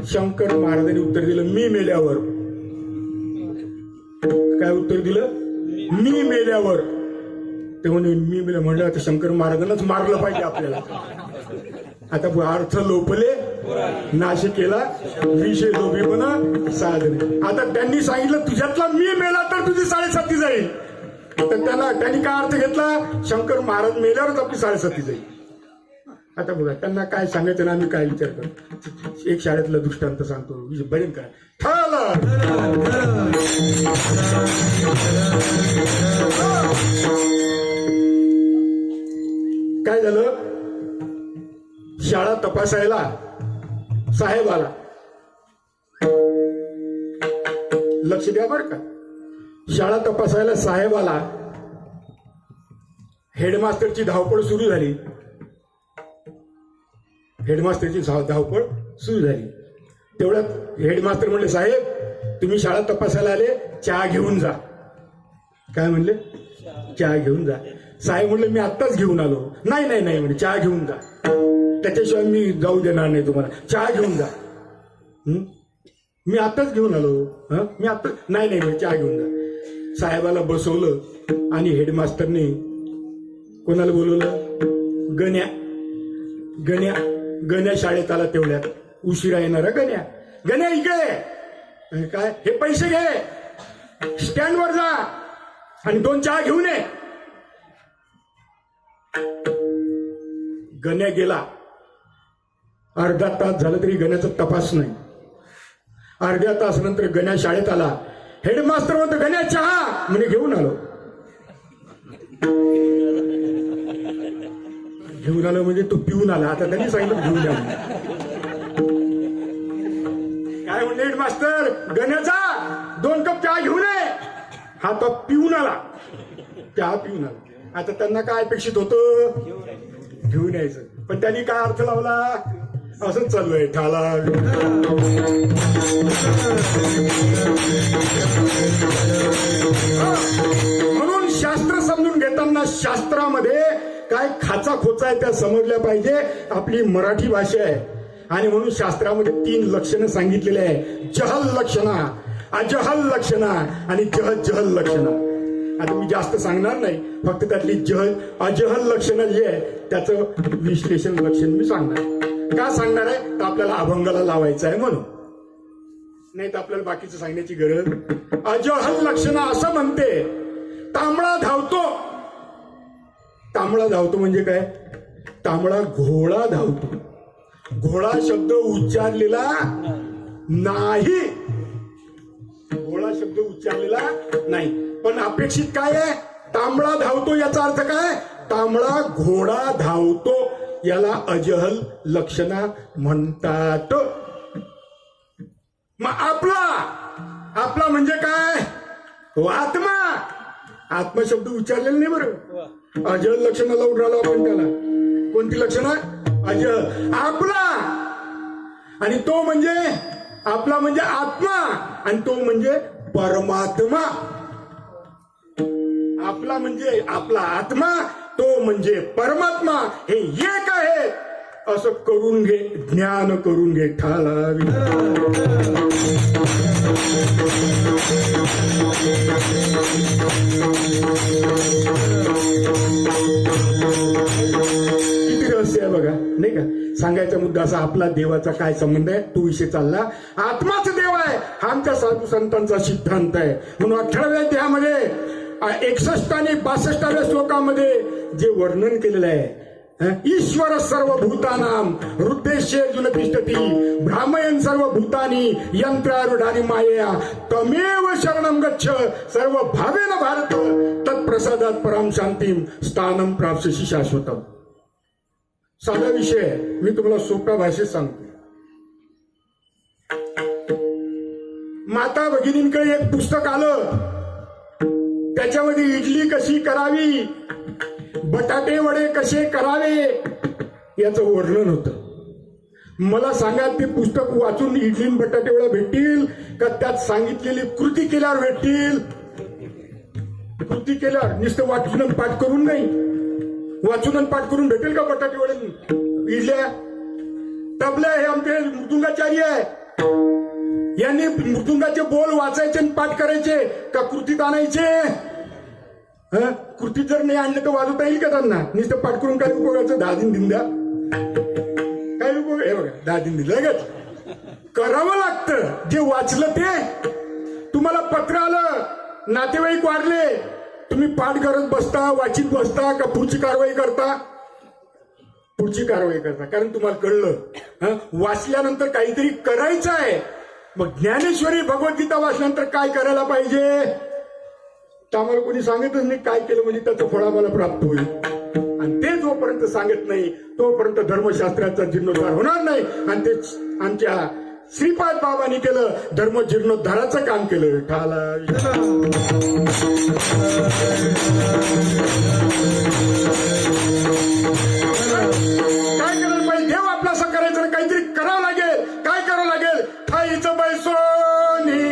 शंकर महाराजांनी उत्तर दिलं, मी मेल्यावर. काय उत्तर दिलं? मी मेल्यावर. ते म्हणे मी मेल्या म्हणलं, आता शंकर महाराजांनाच मारलं पाहिजे आपल्याला. आता अर्थ लोपले नाश केला विषय लोभी म्हणा साधने. आता त्यांनी सांगितलं तुझ्यातला मी मेला तर तुझी 7.5 जाईल. तर त्यांनी काय अर्थ घेतला? शंकर महाराज मेल्यावरच आपली 7.5 जाईल. आता बघा त्यांना काय सांगायचं ना, आम्ही काय विचार करतो. एक शाळेतला दृष्टांत सांगतो, भजन काय काय झालं. शाळा तपासायला साहेब आला. लक्ष द्या बरं का. शाळा तपासायला साहेब आला. हेडमास्टरची धावपळ सुरू झाली. हेडमास्टरची धावपळ सुरू झाली. तेवढ्यात हेडमास्टर म्हणले, साहेब तुम्ही शाळा तपासायला आले, चहा घेऊन जा. काय म्हणले? चहा घेऊन जा. साहेब म्हणले मी आत्ताच घेऊन आलो. नाही नाही नाही म्हणजे चहा घेऊन जा, त्याच्याशिवाय मी जाऊ देणार नाही तुम्हाला. चहा घेऊन जा. मी आत्ताच घेऊन आलो. मी आत्ता नाही नाही म्हणजे चहा घेऊन जा. साहेबाला बसवलं आणि हेडमास्टरने कोणाला बोलवलं? गण्या. गण्या गण्या शाळेत आला. तेवढ्यात उशिरा येणारा गण्या. गण्या इकडे. काय? हे पैसे घे, स्टँडवर जा आणि 2 चहा घेऊन ये. गण्या गेला. अर्धा तास झालं तरी गण्याचा तपास नाही. अर्ध्या तासानंतर गण्या शाळेत आला. हेडमास्टर म्हणतो गण्या चहा. म्हणे घेऊन आलो. घेऊन आलो म्हणजे तो पिऊन आला. आता त्यांनी सांगितलं घेऊन या. काय म्हणले हेडमास्टर? गण्याचा 2 कप चहा घेऊन ये. हा तो पिऊन आला. चहा पिऊन आला. आता त्यांना काय अपेक्षित होतं? घेऊन यायचं. पण त्यांनी काय अर्थ लावला? असंच चालू आहे. ठाला म्हणून शास्त्र समजून घेताना शास्त्रामध्ये काय खाचा खोचा आहे त्या समजल्या पाहिजे. आपली मराठी भाषा आहे आणि म्हणून शास्त्रामध्ये 3 लक्षणं सांगितलेली आहे. जहल लक्षणा, अजहल लक्षणा आणि जहल लक्षणा. आता मी जास्त सांगणार नाही, फक्त त्यातली अजहल लक्षणं जी आहे त्याचं विश्लेषण लक्षण मी सांगणार. का सांगणार आहे तर आपल्याला अभंगाला लावायचं आहे म्हणून, नाही तर आपल्याला बाकीचं सांगण्याची गरज. अजहल लक्षणं असं म्हणते, तांबडा धावतो. तांबडा धावतो म्हणजे काय? तांबडा घोडा धावतो. घोडा शब्द उच्चारलेला नाही, घोडा शब्द उच्चारलेला नाही, पण अपेक्षित काय आहे? तांबडा धावतो. याचा अर्थ काय? तांबडा घोडा धावतो, याला अजहल लक्षणा म्हणतात. मग आपला म्हणजे काय? तो आत्मा. आत्मा शब्द उच्चारलेला नाही बरोबर, अजहल लक्षणा लावून राहिलो आपण त्याला. कोणती लक्षणं? अजहल. आपला आणि तो म्हणजे आपला म्हणजे आत्मा आणि तो म्हणजे परमात्मा. आपला म्हणजे आपला आत्मा, तो म्हणजे परमात्मा, हे एक आहे असं करून घे, ज्ञान करून घे. ठाला किती रहस्य आहे बघा, नाही का? सांगायचा मुद्दा असा, आपला देवाचा काय संबंध आहे तो विषय चालला. आत्माच देव आहे हा आमच्या साधू संतांचा सिद्धांत आहे. म्हणून 18व्या अध्यायामध्ये 61 आणि 62व्या श्लोकामध्ये जे वर्णन केलेलं आहे, ईश्वर सर्वभूतानां हृदयेषु तिष्ठति भ्रामयन् सर्वभूतानि यंत्रारूढानि मायया तमेव शरणं गच्छ सर्व भावेन भारत तत्प्रसादात पराम शांतीम स्थानं प्राप्स्यसि शाश्वतम्. साधा विषय आहे, मी तुम्हाला सोप्या भाषेत सांगतो. माता भगिनींकडे एक पुस्तक आलं, त्याच्यामध्ये इडली कशी करावी, बटाटे वडे कसे करावे याचं वर्णन होतं. मला सांगा, ते पुस्तक वाचून इडली बटाटे वडा भेटतील का त्यात सांगितलेली कृती केल्यावर भेटतील? कृती केल्यावर, नुसतं वाचून पाठ करून नाही. वाचून पाठ करून भेटेल का बटाटे वडे इडल्या? तबल्या हे आमचे मृदुंगाचार्य आहे, यांनी मृदुंगाचे बोल वाचायचे आणि पाठ करायचे का कृतीत आणायचे? कृतीत जर नाही आणलं तर वाजवता येईल का त्यांना? नुसतं पाठ करून काय उपयोगाचं? 10 दिन दिन द्या, काय उपयोग? हे बघा, 10 दिन दिलं, लगेच करावं लागतं. जे वाचलं ते. तुम्हाला पत्र आलं, नातेवाईक वारले, तुम्ही पाठ करत बसता, वाचित बसता का पुढची कारवाई करता? पुढची कारवाई करता, कारण तुम्हाला कळलं वाचल्यानंतर काहीतरी करायचं आहे. मग ज्ञानेश्वरी भगवद्गीता वाचल्यानंतर काय करायला पाहिजे? तर आम्हाला कोणी सांगतच नाही काय केलं म्हणजे त्याचं फळ आम्हाला प्राप्त होईल. आणि ते जोपर्यंत सांगत नाही तोपर्यंत धर्मशास्त्राचा जीर्णोद्धार होणार नाही. आणि ते आमच्या श्रीपाद बाबांनी केलं, धर्म जीर्णोद्धाराचं काम केलं. ठाला काय करायला पाहिजे? देव आपला असं करायचं, काहीतरी करावं लागेल. काय करावं लागेल? ठाईचं बैसोनी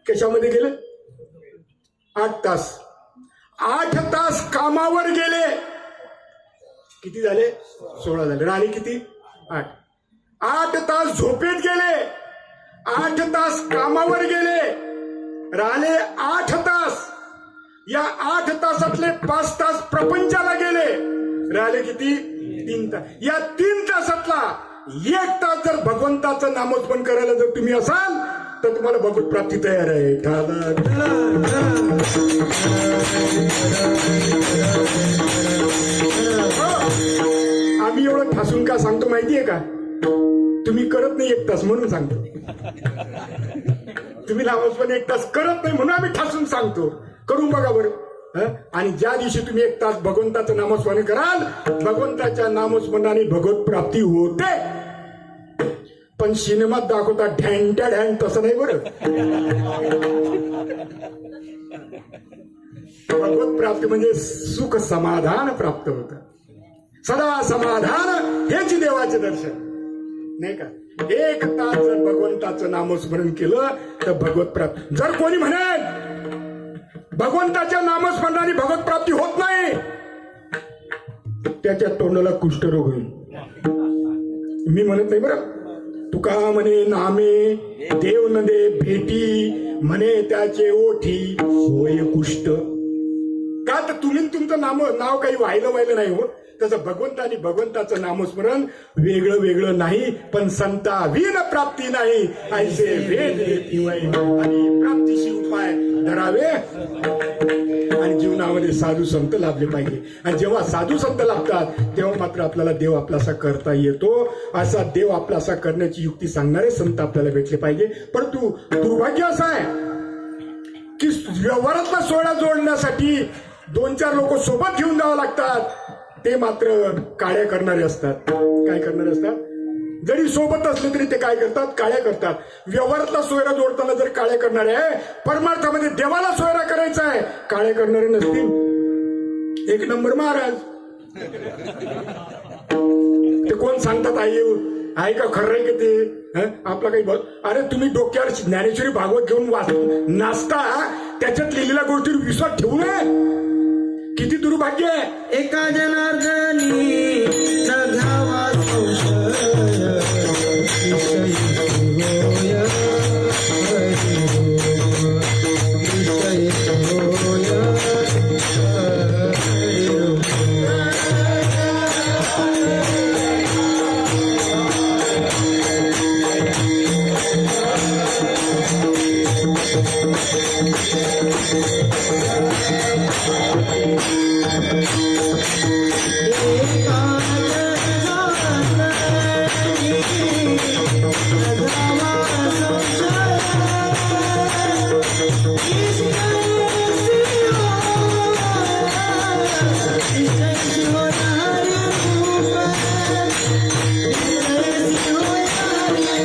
कशामध्ये गेले? 8 तास. 8 तास कामावर गेले. किती झाले? 16 झाले. राहिले किती? 8. 8 तास झोपेत गेले, 8 तास कामावर गेले, राहिले 8 तास. या 8 तासातले 5 तास प्रपंचाला गेले, राहिले किती? 3 तास. या 3 तासातला 1 तास जर भगवंताचं नामस्मरण करायला जर तुम्ही असाल तर तुम्हाला भगवत प्राप्ती तयार आहे. आम्ही एवढं ठासून का सांगतो माहितीये का? तुम्ही करत नाही 1 तास म्हणून सांगतो. तुम्ही नामस्मरण 1 तास करत नाही म्हणून आम्ही ठासून सांगतो. करून बघा बरं. आणि ज्या दिवशी तुम्ही 1 तास भगवंताचं नामस्मरण कराल, भगवंताच्या नामस्मरणाने भगवत प्राप्ती होते. पण सिनेमात दाखवतात ढॅनट्या ढॅन, तसं नाही बरं. भगवत प्राप्ती म्हणजे सुख समाधान प्राप्त होतं. सदा समाधान हेच देवाचे दर्शन, नाही का? 1 तास जर भगवंताचं नामस्मरण केलं तर भगवत प्राप्ती. जर कोणी म्हणेल भगवंताच्या नामस्मरणाने भगवत प्राप्ती होत नाही, त्याच्या तोंडाला कुष्ठरोग होईल. मी म्हणत नाही बरं. तुका म्हणे नामे देव न दे भेटी, म्हणे त्याचे ओठी होय कुष्ठ. का तर तुम्ही तुमचं नाव काही व्हायला नाही हो. तसं भगवंतानी भगवंताचं नामस्मरण वेगळं वेगळं नाही, पण संता विन प्राप्ती नाही ऐसे वेद देतीवय. आणि प्राप्तीशी उपाय धरावे आणि जीवनामध्ये साधू संत लाभले पाहिजे. आणि जेव्हा साधू संत लाभतात तेव्हा मात्र आपल्याला देव आपलासा करता येतो. असा देव आपलासा करण्याची युक्ती सांगणारे संत आपल्याला भेटले पाहिजे. परंतु दुर्भाग्य असं आहे की व्यवहारातला सोहळा जोडण्यासाठी 2-4 लोक सोबत घेऊन जावं लागतात. ते मात्र काळ्या करणारे असतात. काय करणारे असतात? जरी सोबत असले तरी ते काय करतात? काळ्या करतात. व्यवहारातला सोयरा जोडताना जर काळ्या करणारे आहे, परमार्थामध्ये देवाला सोयरा करायचा आहे, काळ्या करणारे नसतील, 1 नंबर महाराज. ते कोण सांगतात आहे का खरं आहे का ते? आपला काही अरे तुम्ही डोक्यावर ज्ञानेश्वरी भागवत घेऊन वाचून नाचता, त्याच्यात लिहिलेल्या गोष्टीवर विश्वास ठेवू नये. किती दुर्भाग्य आहे. एका जनार्दनी न घ्यावा संशय, विषयी होय हरी ओम,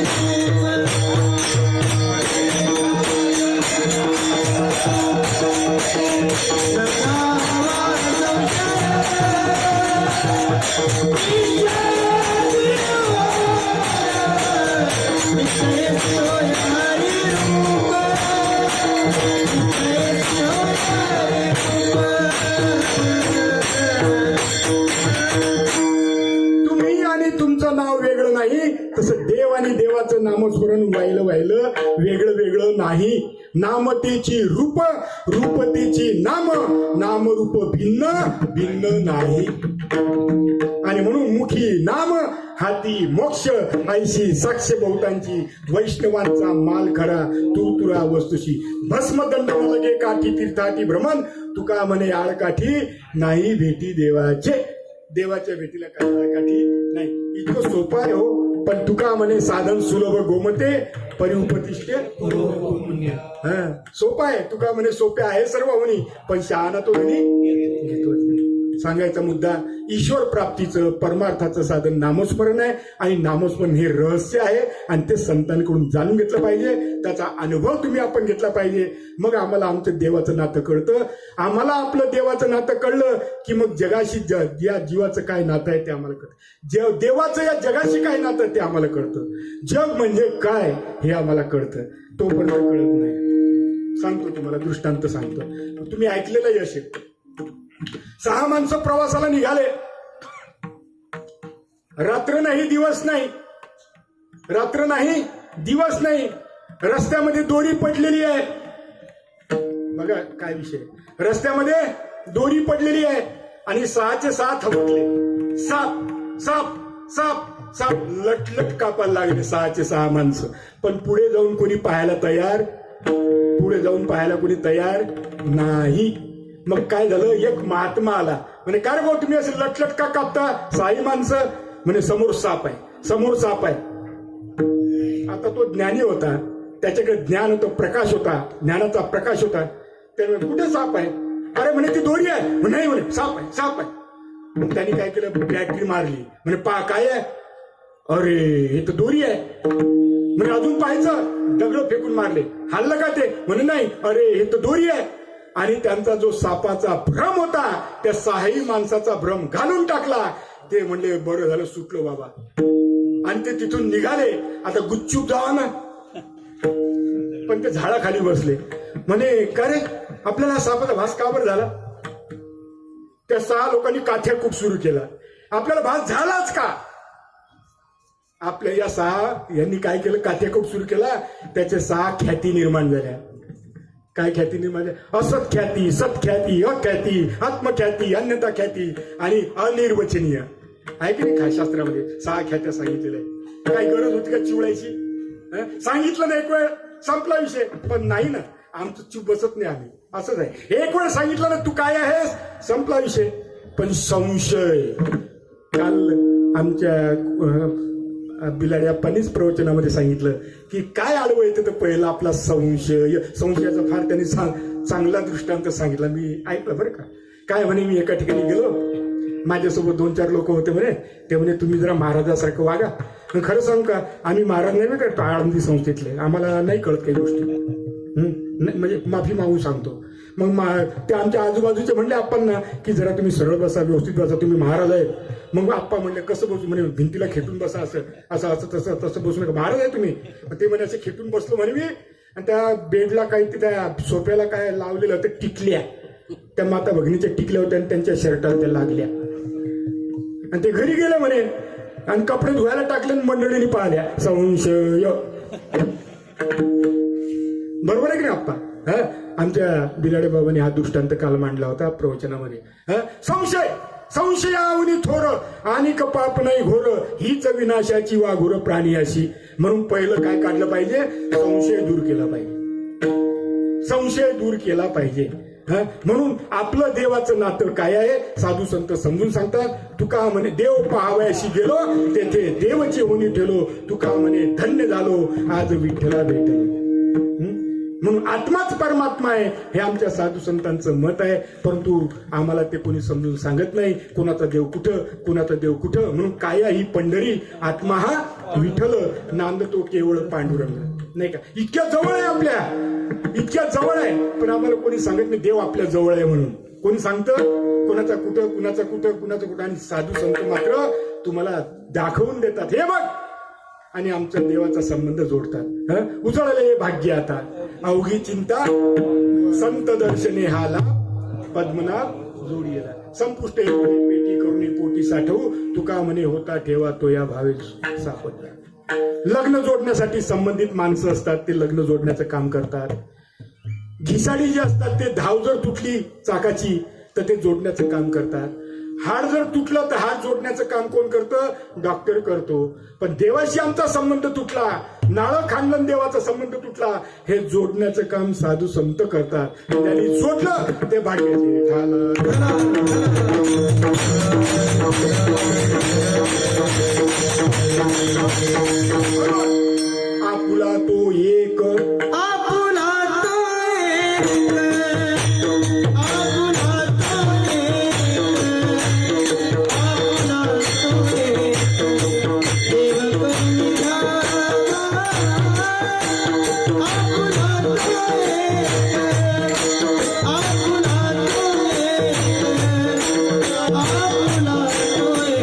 विषयी होय हरी ओम. तुम्ही आणि तुमचं नाव वेगळं नाही, तसं देव आणि देवाचं नामस्मरण व्हायलं वेगळं वेगळं नाही. नामतेची रूप, रूपतेची नाम, नामरूप भिन्न भिन्न नाही. आणि म्हणून मुखी नाम, हाती मोक्ष, ऐशी साक्ष बहुतांची, वैष्णवांचा माल खरा, तुरा वस्तुशी. भस्मदंड लगे काठी तीर्थाटी भ्रमण, तुका म्हणे आळकाठी नाही भेटी देवाचे. देवाच्या भेटीला काही आळकाठी नाही. इतकं सोपं आहे हो. पण तुका म्हणे साधन सुलभ गोमते, परिउपतिष्ठे सोपं आहे. तुका म्हणे सोपे आहे सर्व होणी, पण शहाणा तो घेतो. सांगायचा मुद्दा ईश्वर प्राप्तीचं परमार्थाचं साधन नामस्मरण आहे. आणि नामस्मरण हे रहस्य आहे आणि ते संतांकडून जाणून घेतलं पाहिजे. त्याचा अनुभव तुम्ही आपण घेतला पाहिजे. मग आम्हाला आमचं देवाचं नातं कळतं. आम्हाला आपलं देवाचं नातं कळलं की मग जगाशी या जीवाचं काय नातं आहे ते आम्हाला कळतं. देवाचं या जगाशी काय नातं ते आम्हाला कळतं. जग म्हणजे काय हे आम्हाला कळतं. तोपर्यंत कळत नाही. सांगतो तुम्हाला दृष्टांत सांगतो. तुम्ही ऐकलेलं यश आहे. 6 माणसं प्रवासाला निघाले. रात्र नाही दिवस नाही, रात्र नाही दिवस नाही. रस्त्यामध्ये दोरी पडलेली आहे. बघा काय विषय. रस्त्यामध्ये दोरी पडलेली आहे आणि 6चे 6 थबकले. साप साप साप साप लटलट कापायला लागले 6चे 6 माणसं. पण पुढे जाऊन कोणी पाहायला तयार, पुढे जाऊन पाहायला कोणी तयार नाही. मग काय झालं, एक महात्मा आला. म्हणे काय रे भाऊ तुम्ही असं लटलट का कापता 6 माणसं? म्हणे समोर साप आहे, समोर साप आहे. आता तो ज्ञानी होता, त्याच्याकडे ज्ञान होतं, प्रकाश होता, ज्ञानाचा प्रकाश होता. त्यामुळे कुठे साप आहे? अरे म्हणे ती दोरी आहे. नाही म्हणे साप आहे, साप आहे. मग त्यांनी काय केलं, बॅटरी मारली. म्हणे पा काय आहे? अरे हे तर दोरी आहे. म्हणे अजून पाहायचं, दगड फेकून मारले. हल्लं का ते? म्हणे नाही, अरे हे तर दोरी आहे. आणि त्यांचा जो सापाचा भ्रम होता त्या 6 माणसाचा भ्रम घालून टाकला. ते म्हणले बरं झालं सुटलो बाबा. आणि ते तिथून निघाले. आता गुपचूप जावा ना. पण ते झाडाखाली बसले. म्हणे का रे आपल्याला सापाचा भास का बरं झाला? त्या 6 लोकांनी काथ्याकूप सुरू केला. आपल्याला भास झालाच का? आपल्या या 6 यांनी काय केलं, काथ्याकूप सुरू केला. त्याचे 6 ख्याती निर्माण झाल्या. काय ख्याती निर्माण झाल्या? असत ख्याती, सत्ख्याती, अख्याती, आत्मख्याती, अन्यता ख्याती आणि अनिर्वचनीय. आहे की नाही शास्त्रामध्ये 6 ख्यात्या सांगितलेल्या आहे. काय गरज होती का चिवडायची? सांगितलं ना एक वेळ संपला विषय. पण नाही ना, आमचं चूप बसत नाही आम्ही. असंच आहे, एक वेळ सांगितलं ना तू काय आहेस, संपला विषय. पण संशय, काल आमच्या बिलाड्याप्पांनीच प्रवचनामध्ये सांगितलं की काय आडवं येतं तर पहिला आपला संशय. संशयाचा फार त्यांनी चांगला दृष्टांत सांगितला. मी ऐकलं बरं का. काय म्हणे, मी एका ठिकाणी गेलो, माझ्यासोबत 2-4 लोक होते. म्हणे ते म्हणे तुम्ही जरा महाराजासारखं वागा. खरं सांग का, आम्ही महाराज नाही का आळंदी संस्थेतले, आम्हाला नाही कळत काही गोष्टी. म्हणजे माफी मागून सांगतो. मग ते आमच्या आजूबाजूचे म्हणले आप्पांना की जरा तुम्ही सरळ बसा, व्यवस्थित बसा, तुम्ही महाराज आहेत. मग आप्पा म्हणले कसं बसू? म्हणे भिंतीला खेटून बसा, असं असं असं तसं तसं बसू नका, महाराज आहे तुम्ही. ते म्हणे असे खेटून बसलो म्हणे मी. आणि त्या बेडला काही त्या सोफ्याला काय लावलेलं होतं, टिकल्या. त्या माता भगिनीच्या टिकल्या होत्या आणि त्यांच्या शर्टात त्या लागल्या. आणि ते घरी गेले म्हणे आणि कपडे धुवायला टाकले आणि मंडळीने पाहिल्या. संशय. बरोबर आहे की नाही आप्पा? आमच्या बिलाडे बाबांनी हा दृष्टांत काल मांडला होता प्रवचनामध्ये. संशय, संशयावनी थोर आणि पाप नाही घोर, हीच विनाशाची वाघोर प्राणी अशी. म्हणून पहिलं काय काढलं पाहिजे, संशय दूर केला पाहिजे. संशय दूर केला पाहिजे. म्हणून आपलं देवाचं नातं काय आहे, साधू संत समजून सांगतात. तुका म्हणे देव पाहावयाशी गेलो, तेथे देवची होणी ठेलो. तुका म्हणे धन्य झालो, आज विठ्ठला भेटलो. म्हणून आत्माच परमात्मा आहे हे आमच्या साधू संतांचं मत आहे. परंतु आम्हाला ते कोणी समजून सांगत नाही. कोणाचा देव कुठं, कोणाचा देव कुठं. म्हणून काया ही पंढरी, आत्मा हा विठ्ठल, नांदतो केवळ पांडुरंग. नाही का? इतक्या जवळ आहे, आपल्या इतक्या जवळ आहे. पण आम्हाला कोणी सांगत नाही देव आपल्या जवळ आहे म्हणून. कोणी सांगतं कोणाचा कुठं, कुणाचा कुठं, कुणाचं कुठं. आणि साधू संत मात्र तुम्हाला दाखवून देतात, हे बघ, आणि आमच्या देवाचा संबंध जोडतात. उजळले हे भाग्य आता, अवघी चिंता संत दर्शने हाला, पद्मनाभ जोडीला. संपुष्ट पेटी करून पोटी साठवू, तुका म्हणे होता ठेवा तो या भावे सापडला. लग्न जोडण्यासाठी संबंधित माणसं असतात, ते लग्न जोडण्याचं काम करतात. घिसाडी जे असतात ते धाव जर तुटली चाकाची तर ते जोडण्याचं काम करतात. हाड जर तुटलं तर हाड जोडण्याचं काम कोण करतं? डॉक्टर करतो. पण देवाशी आमचा संबंध तुटला, नाळं खांडलं देवाचा संबंध तुटला, हे जोडण्याचं काम साधू संत करतात. त्यांनी जोडलं ते भाग्याचे झालं. आपुला तो एक, आपुला तो एक, आपुला तो एक, आपुला तो एक, देव करून घ्यावा. आपुला तो एक, आपुला तो एक, आपुला तो एक.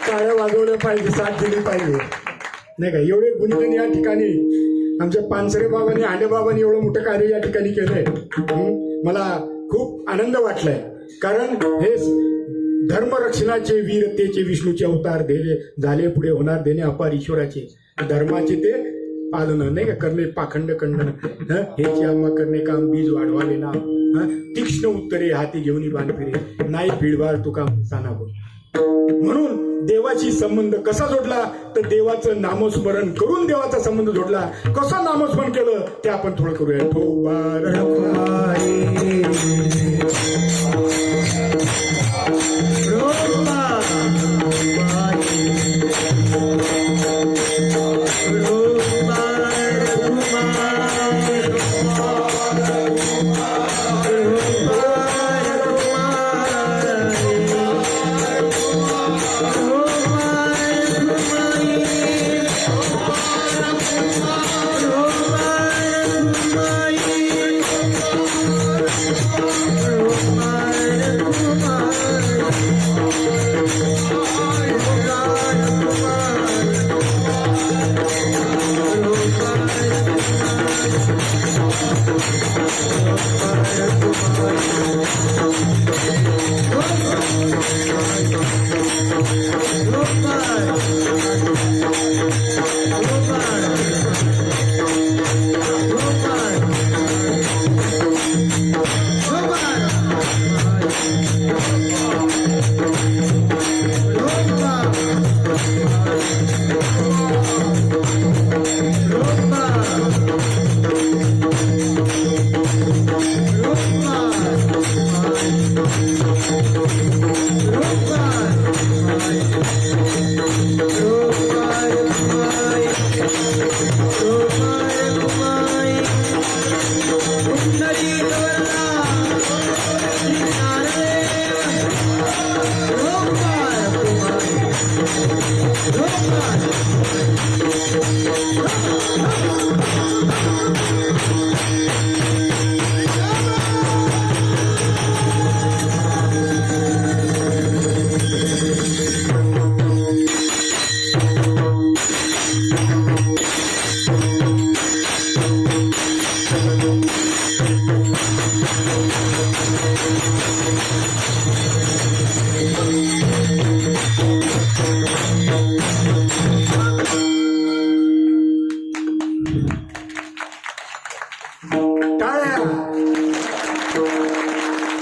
टाळ्या वाजवल्या पाहिजे, साथ दिली पाहिजे नाही का. एवढे गुणगण या ठिकाणी आमच्या पानसरे बाबांनी, हांडे बाबांनी एवढं मोठं कार्य या ठिकाणी केलंय. मला खूप आनंद वाटलाय, कारण हे धर्मरक्षणाचे, वीरतेचे, विष्णूचे अवतार झाले, पुढे होणार देणे अपार ईश्वराचे. धर्माचे ते पालन नाही का करणे, पाखंड खंडन हेच आम्हा करणे काम, बीज वाढवाले ना तीक्ष्ण उत्तरे हाती घेऊन बाण फिरे, नाही पिळवार तुका साना बोल. म्हणून देवाशी संबंध कसा जोडला तर देवाचं नामस्मरण करून देवाचा संबंध जोडला. कसं नामस्मरण केलं ते आपण थोडं करूया. ठोबार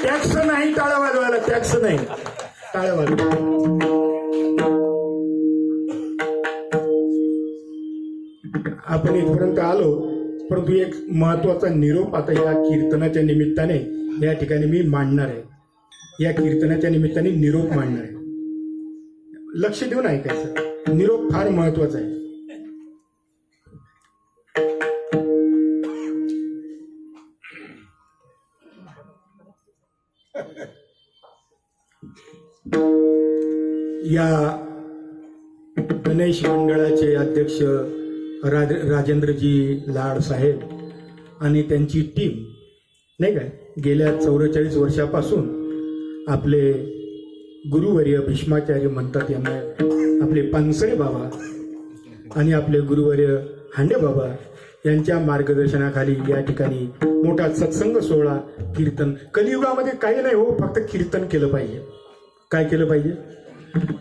टॅक्स नाही टाळ्या वाजवायला, टॅक्स नाही टाळ्या वाजवा. आपण इथपर्यंत आलो, परंतु एक महत्वाचा निरोप आता या कीर्तनाच्या निमित्ताने या ठिकाणी मी मांडणार आहे. या कीर्तनाच्या निमित्ताने निरोप मांडणार आहे. लक्ष देऊन ऐकायचं. निरोप फार महत्वाचा आहे. या गणेश मंडळाचे अध्यक्ष राजेंद्रजी लाड साहेब आणि त्यांची टीम नाही काय गेल्या 44 वर्षापासून आपले गुरुवर्य भीष्माचार्य म्हणतात यांना आपले पानसरे बाबा आणि आपले गुरुवर्य हांडे बाबा यांच्या मार्गदर्शनाखाली या ठिकाणी मोठा सत्संग सोहळा कीर्तन. कलियुगामध्ये काही नाही हो, फक्त कीर्तन केलं पाहिजे. काय केलं पाहिजे?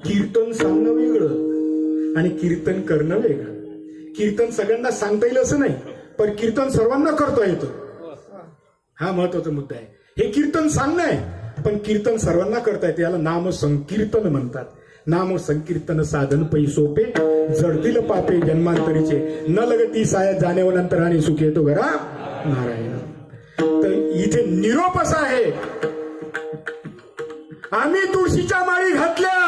कीर्तन सांगणं वेगळं आणि कीर्तन करणं वेगळं. कीर्तन सगळ्यांना सांगता येईल असं नाही, पण कीर्तन सर्वांना करता येतं. हा महत्वाचा मुद्दा आहे. हे कीर्तन सांगणं आहे, पण कीर्तन सर्वांना करता येते. याला नाम संकीर्तन म्हणतात. नाम संकीर्तन साधन पै सोपे, जडतील पापे जन्मांतरीचे, न लगती साया जाणेवनंतर आणि सुख येतो घरा नारायण. तर इथे निरोप असा आहे, आम्ही तुळशीच्या माळी घातल्या,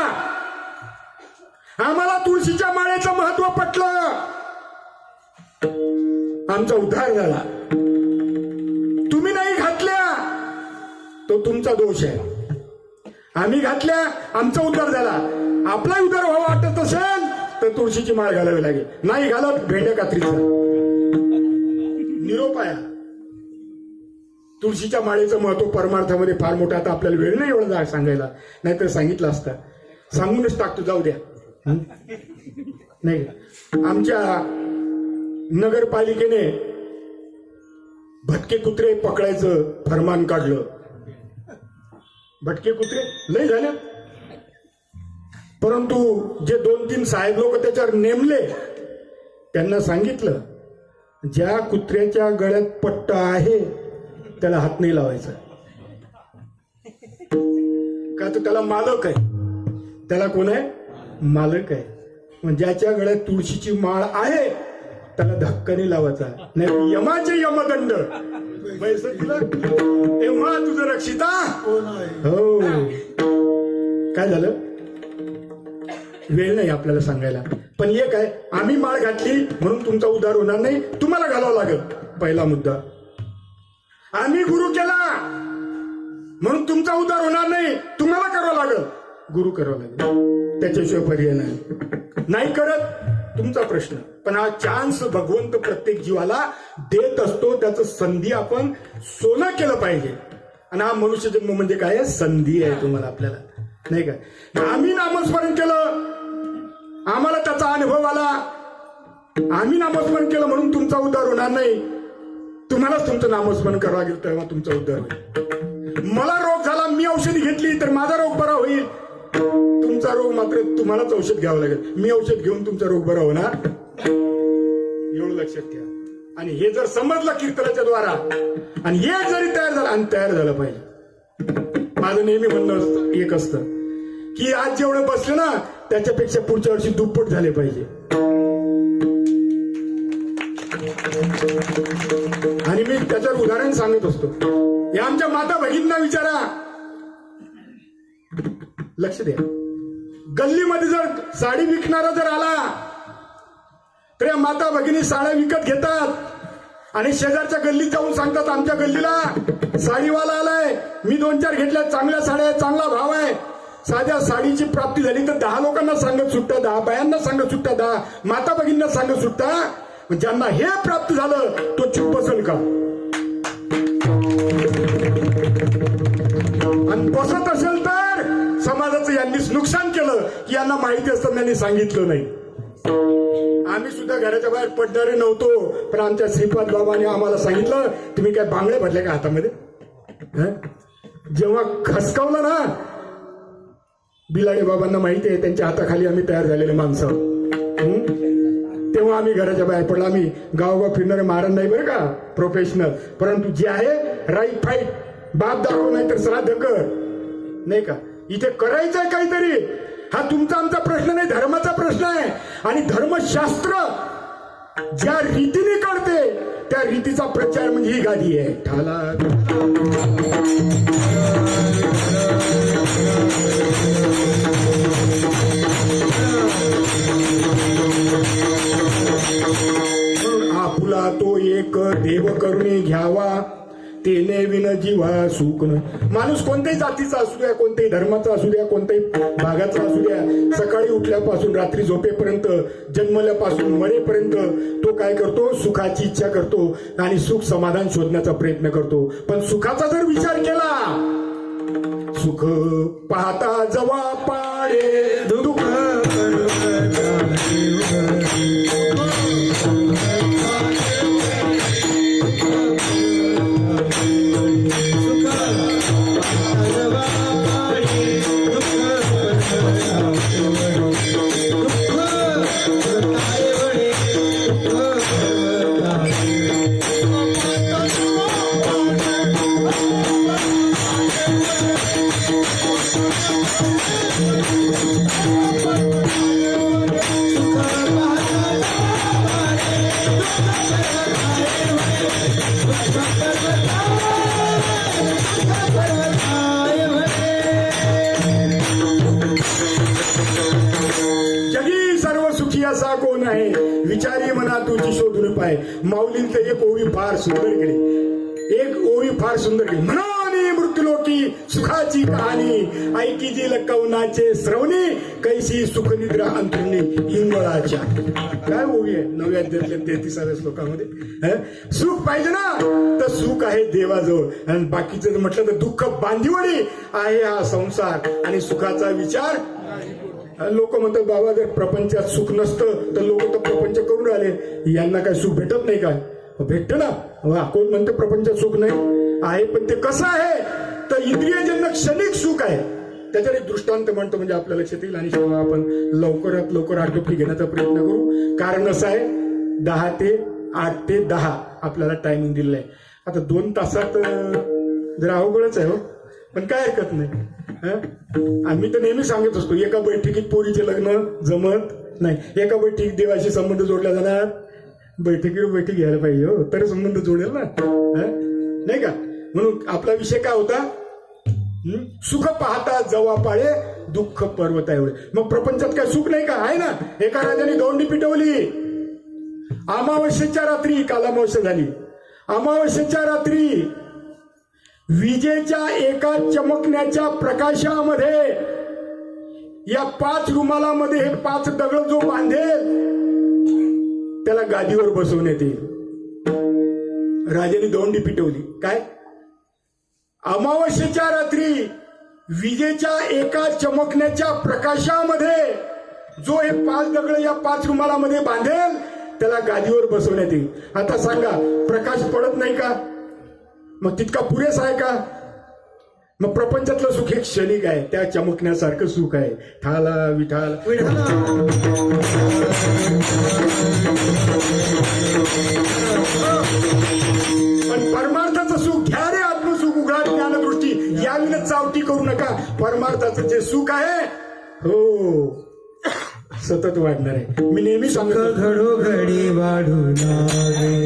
आम्हाला तुळशीच्या माळेचं महत्व पटलं, आमचा उद्धार झाला. तुम्ही नाही घातल्या तो तुमचा दोष आहे. आम्ही घातल्या, आमचा उद्धार झाला. आपला उद्धार व्हावा वाटत असेल तर तुळशीची माळ घालावी लागेल. नाही घालत भेंड्या कात्रीचा निरोप आहे. तुळशीच्या माळेचं महत्व परमार्थामध्ये फार मोठं. आता आपल्याला वेळ नाही एवढं सांगायला, नाहीतर सांगितलं असतं. सांगूनच टाकतो, जाऊ द्या. नाही, आमच्या नगरपालिकेने भटके कुत्रे पकडायचं फरमान काढलं. भटके कुत्रे लय झाले, परंतु जे 2-3 साहेब लोक त्याच्यावर नेमले त्यांना सांगितलं, ज्या कुत्र्याच्या गळ्यात पट्टा आहे त्याला हात नाही लावायचा. का तर त्याला मालक आहे. त्याला कोण आहे? मालक आहे. मग ज्याच्या गळ्यात तुळशीची माळ आहे त्याला धक्का नाही लावायचा, नाही यमाचे यमदंड. तेव्हा तुझं रक्षिता हो. काय झालं? वेळ नाही आपल्याला सांगायला, पण एक आहे, आम्ही माळ घातली म्हणून तुमचा उद्धार होणार नाही, तुम्हाला घालावं लागेल. पहिला मुद्दा. आम्ही गुरु केला म्हणून तुमचा उद्धार होणार नाही, तुम्हाला करावं लागेल. गुरु करावं लागेल, त्याच्याशिवाय पर्याय नाही. नाही करत तुमचा प्रश्न, पण हा चान्स भगवंत प्रत्येक जीवाला देत असतो. त्याचं संधी आपण सोनं केलं पाहिजे. आणि हा मनुष्य जन्म म्हणजे काय आहे? संधी आहे तुम्हाला, आपल्याला नाही का. आम्ही नामस्मरण केलं, आम्हाला त्याचा अनुभव आला. आम्ही नामस्मरण केलं म्हणून तुमचा उद्धार होणार नाही, तुम्हालाच तुमचं नामस्मरण करावं लागेल, तेव्हा तुमचा उद्धार होईल. मला रोग झाला, मी औषधी घेतली तर माझा रोग बरा होईल. तुमचा रोग मात्र तुम्हालाच औषध घ्यावं लागेल. मी औषध घेऊन तुमचा रोग बरा होणार, एवढं लक्षात ठेवा. आणि हे जर समजलं कीर्तनाच्या द्वारा, आणि एक जरी तयार झाला, आणि तयार झालं पाहिजे. माझं नेहमी म्हणणं एक असतं की आज जेवढं बसलं ना त्याच्यापेक्षा पुढच्या वर्षी दुप्पट झाले पाहिजे. आणि मी त्याच्यावर उदाहरण सांगत असतो. हे आमच्या माता भगिनींना विचारा, लक्ष द्या. गल्लीमध्ये जर साडी विकणारा जर आला तर या माता भगिनी साड्या विकत घेतात आणि शेजारच्या गल्लीत जाऊन सांगतात, आमच्या गल्लीला साडीवाला आलाय, मी 2-4 घेतल्या, चांगल्या साड्या आहेत, चांगला भाव आहे. साध्या साडीची प्राप्ती झाली तर 10 लोकांना सांगत सुटता, 10 बायांना सांगत सुटता, 10 माता भगिनींना सांगत सुटता. ज्यांना हे प्राप्त झालं तो चुप बसेल का? आणि बसत असेल तर समाजाचं यांनीच नुकसान केलं की यांना माहिती असताना यांनी सांगितलं नाही. आम्ही सुद्धा घराच्या बाहेर पडणारे नव्हतो, पण आमच्या श्रीपाद बाबांनी आम्हाला सांगितलं, तुम्ही काय बांगडे भरले का हातामध्ये? जेव्हा खसकावलं ना, बिलाडे बाबांना माहिती आहे त्यांच्या हाताखाली आम्ही तयार झालेले माणसं, तेव्हा आम्ही घराच्या बाहेर पडलो. आम्ही गावगाव फिरणारे महाराज नाही बरं का, प्रोफेशनल. परंतु जे आहे राईट फाईट, बाप दाखव नाही तर श्राद्ध कर, नाही का. इथे करायचंय काहीतरी. हा तुमचा आमचा प्रश्न नाही, धर्माचा प्रश्न आहे. आणि धर्मशास्त्र ज्या रीतीने कळते त्या रीतीचा प्रचार म्हणजे ही गादी आहे. ठाला आपुला तो एक देव करुणे घ्यावा, तेने विन जीवा जीवा सुख न. माणूस कोणत्याही जातीचा असू द्या, कोणत्याही धर्माचा असू द्या, कोणत्याही भागाचा असू द्या, सकाळी उठल्यापासून रात्री झोपेपर्यंत, जन्मल्यापासून मरेपर्यंत तो काय करतो? सुखाची इच्छा करतो आणि सुख समाधान शोधण्याचा प्रयत्न करतो. पण सुखाचा जर विचार केला, सुख पाहता जवा पाळे दुःख जगी सर्व सुखी असा कोण आहे, विचारी मना तुझी शोधून पाय. माऊलींचं एक ओवी फार सुंदर गेली, एक ओवी फार सुंदर गेली. म्हणानी मृत्यूलोकी सुखाची कहाणी, ऐकी जी लकवनाचे श्रवणी, कैसी सुखनिद्रा अंतरुणी इंगळाच्या. काय ओवी आहे 9व्या अध्यायातल्या 33व्या श्लोकामध्ये. सुख पाहिजे ना, तर सुख आहे देवाजवळ. आणि बाकीचं म्हटलं तर दुःख बांधिवडी आहे हा संसार, आणि सुखाचा विचार. लोक म्हणतात बाबा जर प्रपंचात सुख नसतं तर लोक तर प्रपंच करून राहिले, यांना काय सुख भेटत नाही काय? भेटतं ना. वा, कोण म्हणतं प्रपंचात सुख नाही आहे? पण ते कसं आहे तर इंद्रियजन्य क्षणिक सुख आहे. त्याच्यावर एक दृष्टांत म्हणतो म्हणजे आपल्या लक्षात येईल, आणि आपण लवकरात लवकर आटोपी घेण्याचा प्रयत्न करू. कारण असं आहे 10 ते 8 ते 10 आपल्याला टायमिंग दिलेलं आहे. आता 2 तासात जरा अवघडच आहे हो, पण काय हरकत नाही. आम्ही तर नेहमी सांगत असतो एका बैठकीत पोरीचे लग्न जमत नाही, एका बैठकीत देवाशी संबंध जोडला जाणार. बैठकीवर बैठक घ्यायला पाहिजे हो, तर संबंध जोडेल ना, नाही का? म्हणून आपला विषय काय होता? सुख पाहता जवा पाळे दुःख पर्वत एवढे. मग प्रपंचात काय सुख नाही का? आहे ना. एका राजाने गौंडी पिटवली अमावस्येच्या रात्री. काल अमावस्या झाली. अमावस्येच्या रात्री विजेच्या एका चमकण्याच्या प्रकाशामध्ये या 5 रुमालामध्ये हे 5 दगड जो बांधेल त्याला गादीवर बसवण्यात येईल. राजाने दौंडी पिटवली. काय? अमावस्येच्या रात्री विजेच्या एका चमकण्याच्या प्रकाशामध्ये जो हे 5 दगड या 5 रुमालामध्ये बांधेल त्याला गादीवर बसवण्यात येईल. आता सांगा, प्रकाश पडत नाही का? मग तितका पुरेसा आहे का? मग प्रपंचातलं सुख हे क्षणिक आहे, त्या चमकण्यासारखं सुख आहे. ठाला विठाला पण परमार्थाचं सुख घ्या रे, आत्मसुख उघडा ज्ञानदृष्टी, याविनच चावटी करू नका. परमार्थाचं जे सुख आहे हो सतत वाढणार आहे. मी नेहमी सांगतो घडोघडी वाढू लागे.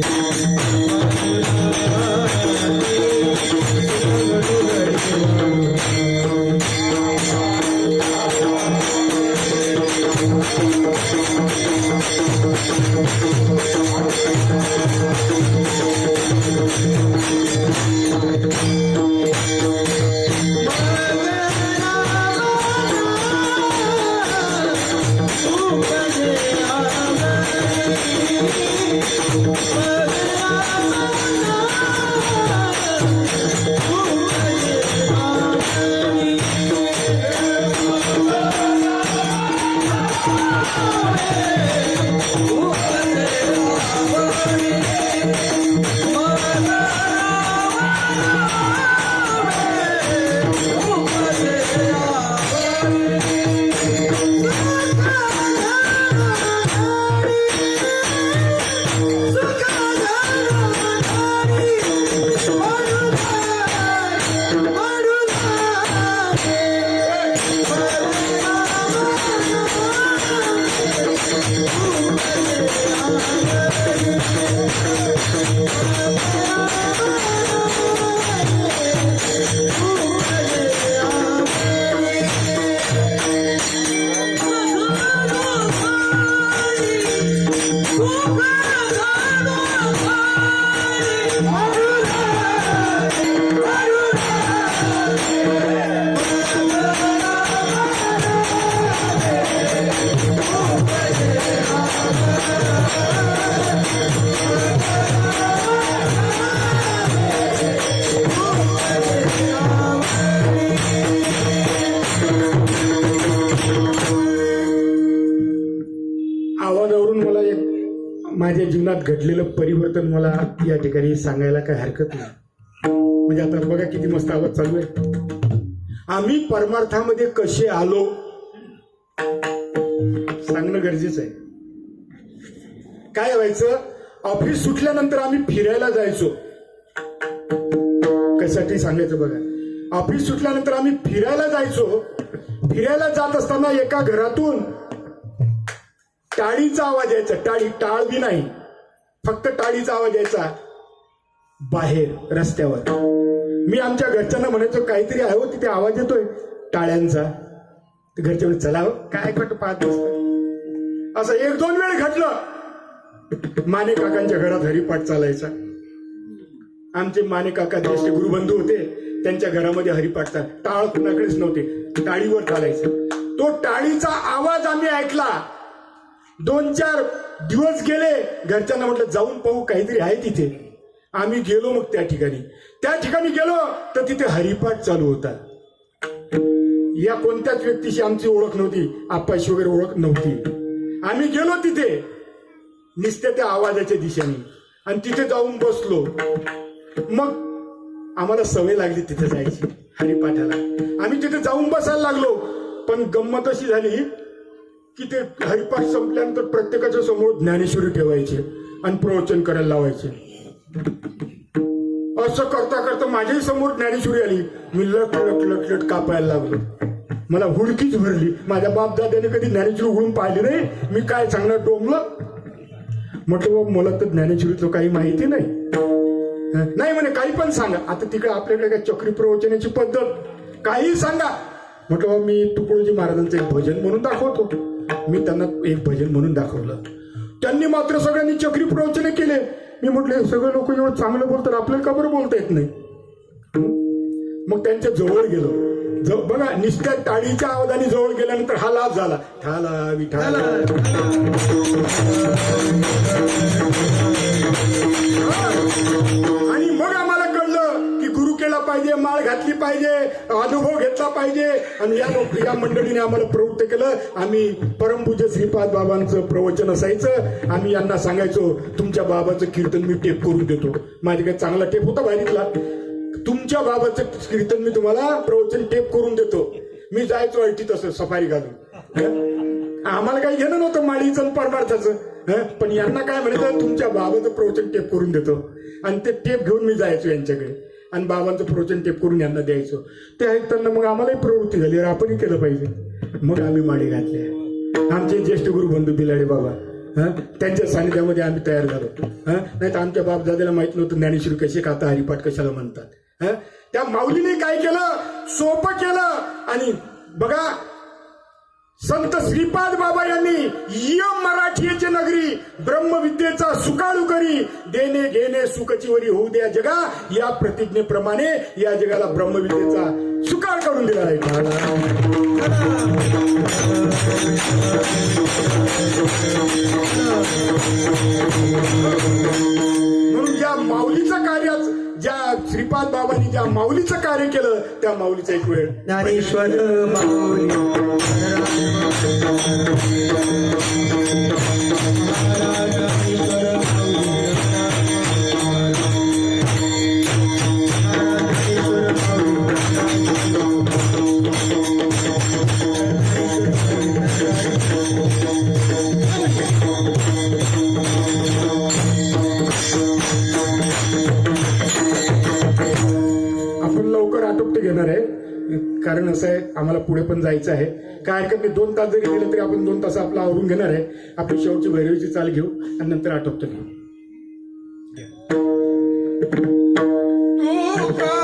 जीवनात घडलेलं परिवर्तन मला या ठिकाणी सांगायला काही हरकत नाही. म्हणजे आता बघा किती मस्त आवाज चालू आहे. आम्ही परमार्थामध्ये कसे आलो सांगणं गरजेचं आहे. काय व्हायचं, ऑफिस सुटल्यानंतर आम्ही फिरायला जायचो. कशासाठी सांगायचं बघा, ऑफिस सुटल्यानंतर आम्ही फिरायला जायचो. फिरायला जात असताना एका घरातून टाळीचा आवाज यायचा. टाळ बी नाही, फक्त टाळीचा आवाज यायचा बाहेर रस्त्यावर. मी आमच्या घरच्यांना म्हणायचो काहीतरी आहे हो तिथे आवाज येतोय टाळ्यांचा. घरचे म्हणजे चला हो काय खोटं पाहत असतं. असं 1-2 वेळ घडलं. माने काकांच्या घरात हरिपाठ चालायचा. आमचे माने काका ज्येष्ठ गुरुबंधू होते, त्यांच्या घरामध्ये हरिपाठचा टाळ कुणाकडेच नव्हते, टाळीवर चालायचं. तो टाळीचा आवाज आम्ही ऐकला. 2-4 दिवस गेले. घरच्यांना म्हटलं जाऊन पाहू काहीतरी आहे तिथे. आम्ही गेलो. मग त्या ठिकाणी गेलो तर तिथे हरिपाठ चालू होता. या कोणत्याच व्यक्तीशी आमची ओळख नव्हती, आप्पाशी वगैरे ओळख नव्हती. आम्ही गेलो तिथे नुसत्या त्या आवाजाच्या दिशेने आणि तिथे जाऊन बसलो. मग आम्हाला सवय लागली तिथे जायची हरिपाठाला. आम्ही तिथे जाऊन बसायला लागलो. पण गंमत अशी झाली की ते हरिपाठ संपल्यानंतर प्रत्येकाच्या समोर ज्ञानेश्वरी ठेवायचे आणि प्रवचन करायला लावायचे. असं करता करता माझ्याही समोर ज्ञानेश्वरी आली. मी लट लट लट लट कापायला लागलो. मला हुडकीच भरली. माझ्या बापदाद्याने कधी ज्ञानेश्वरी उघडून पाहिली नाही. मी काय सांगणार डोंबलं. म्हटलं बाबा मला तर ज्ञानेश्वरीचं काही माहिती नाही. नाही म्हणे काही पण सांगा. आता तिकडे आपल्याकडे काय चक्री प्रवचनाची पद्धत काही सांगा. म्हटलं बाबा मी तुकडोजी महाराजांचं एक भजन म्हणून दाखवतो. मी त्यांना एक भजन म्हणून दाखवलं. त्यांनी मात्र सगळ्यांनी चक्री प्रवचने केले. मी म्हटलं सगळे लोक एवढं चांगलं बोलतात, आपल्याला का बरं बोलता येत नाही. मग त्यांच्या जवळ गेलो. बघा नुसत्या टाळीच्या आवाजाने जवळ गेल्यानंतर हा लाभ झाला. ठाला विठाला. आणि मग आम्हाला कळलं की गुरु केला पाहिजे, माळ घातली पाहिजे, अनुभव घेतला पाहिजे. आणि या मंडळीने आम्हाला प्रवृत्त केलं. आम्ही परमपूज्य श्रीपाद बाबांचं प्रवचन असायचं. आम्ही यांना सांगायचो तुमच्या बाबाचं कीर्तन मी टेप करून देतो. माझ्याकडे चांगला टेप होता बाहेरीतला. तुमच्या बाबाचं कीर्तन मी तुम्हाला प्रवचन टेप करून देतो. मी जायचो अळटी तसं सफारी घालून. आम्हाला काही घेणं नव्हतं माळीचं परमार्थाचं. पण यांना काय म्हणायचं तुमच्या बाबाचं प्रवचन टेप करून देतो. आणि ते टेप घेऊन मी जायचो यांच्याकडे आणि बाबांचं प्रवचन टेप करून यांना द्यायचो. ते ऐकताना मग आम्हालाही प्रवृत्ती झाली आपणही केलं पाहिजे. मग आम्ही माळी घातले. आमचे ज्येष्ठ गुरुबंधू बिलाडे बाबा त्यांच्या सानिध्यामध्ये आम्ही तयार झालो. नाही तर आमच्या बापदादाला माहित नव्हतं ज्ञानेश्वरी कशी खाता, हरिपाठ कशाला म्हणतात. त्या माऊलीने काय केलं, सोपं केलं. आणि बघा संत श्रीपाद बाबा यांनी यम मराठीचे नगरी ब्रह्मविद्येचा सुकाळू करी देणे घेणे सुखचीवरी होऊ द्या जगा या प्रतिज्ञेप्रमाणे या जगाला ब्रह्मविद्येचा सुकाळ करून दिला आहे. म्हणून या माऊलीचं कार्य, ज्या श्रीपाद बाबांनी ज्या माऊलीचं कार्य केलं त्या माऊलीचा एक वेळ ज्ञानेश्वर माऊली घेणार आहे. कारण असं आहे आम्हाला पुढे पण जायचं आहे. काय हरकत नाही 2 तास जरी गेले तरी आपण 2 तास आपला आवरून घेणार आहे. आपली शेवटची भैरवीची चाल घेऊ आणि नंतर आटोपतो घेऊ. तू का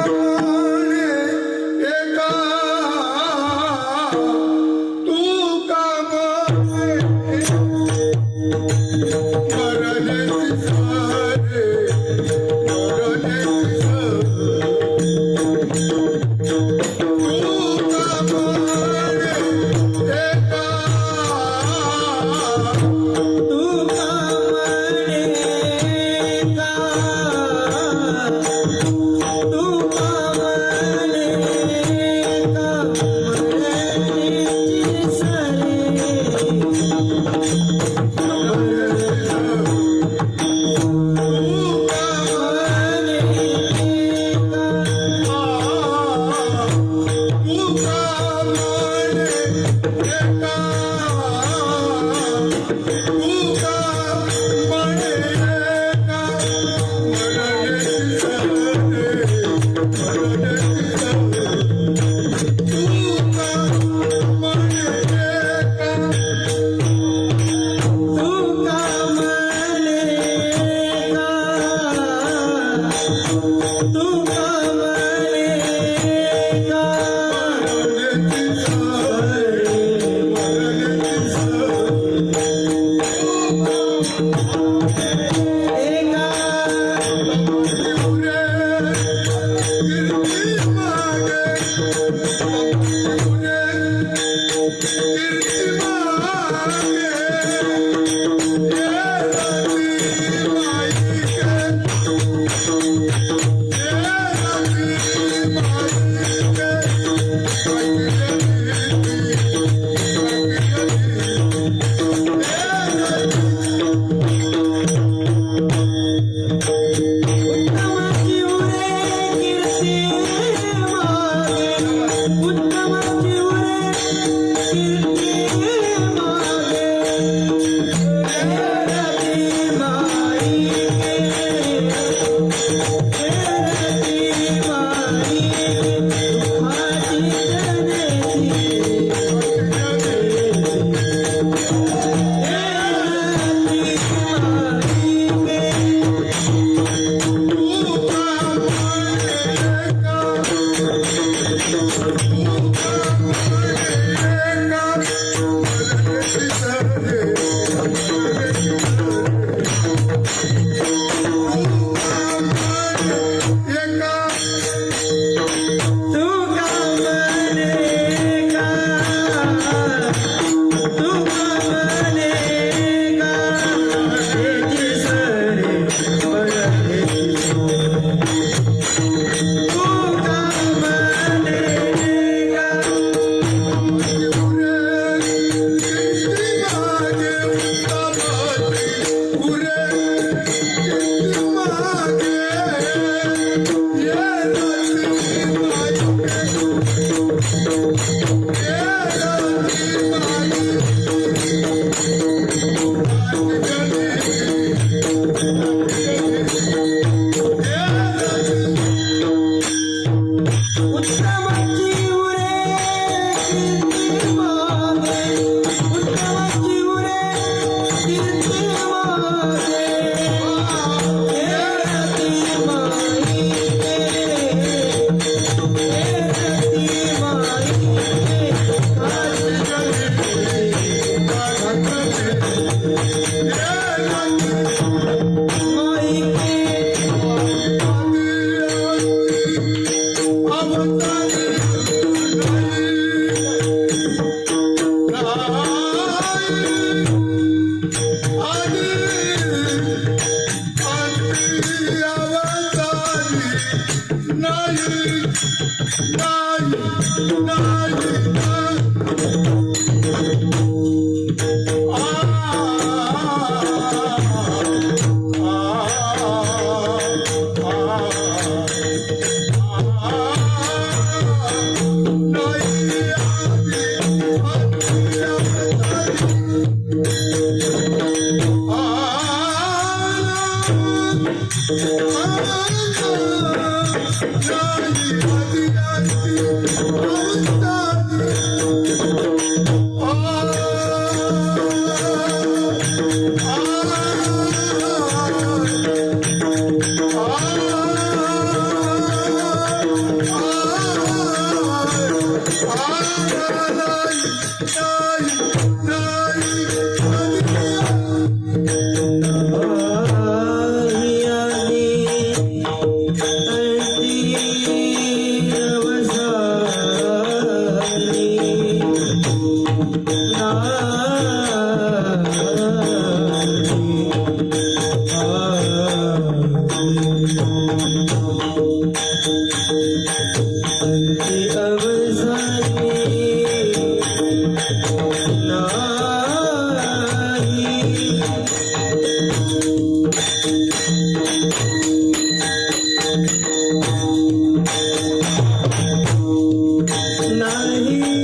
नाही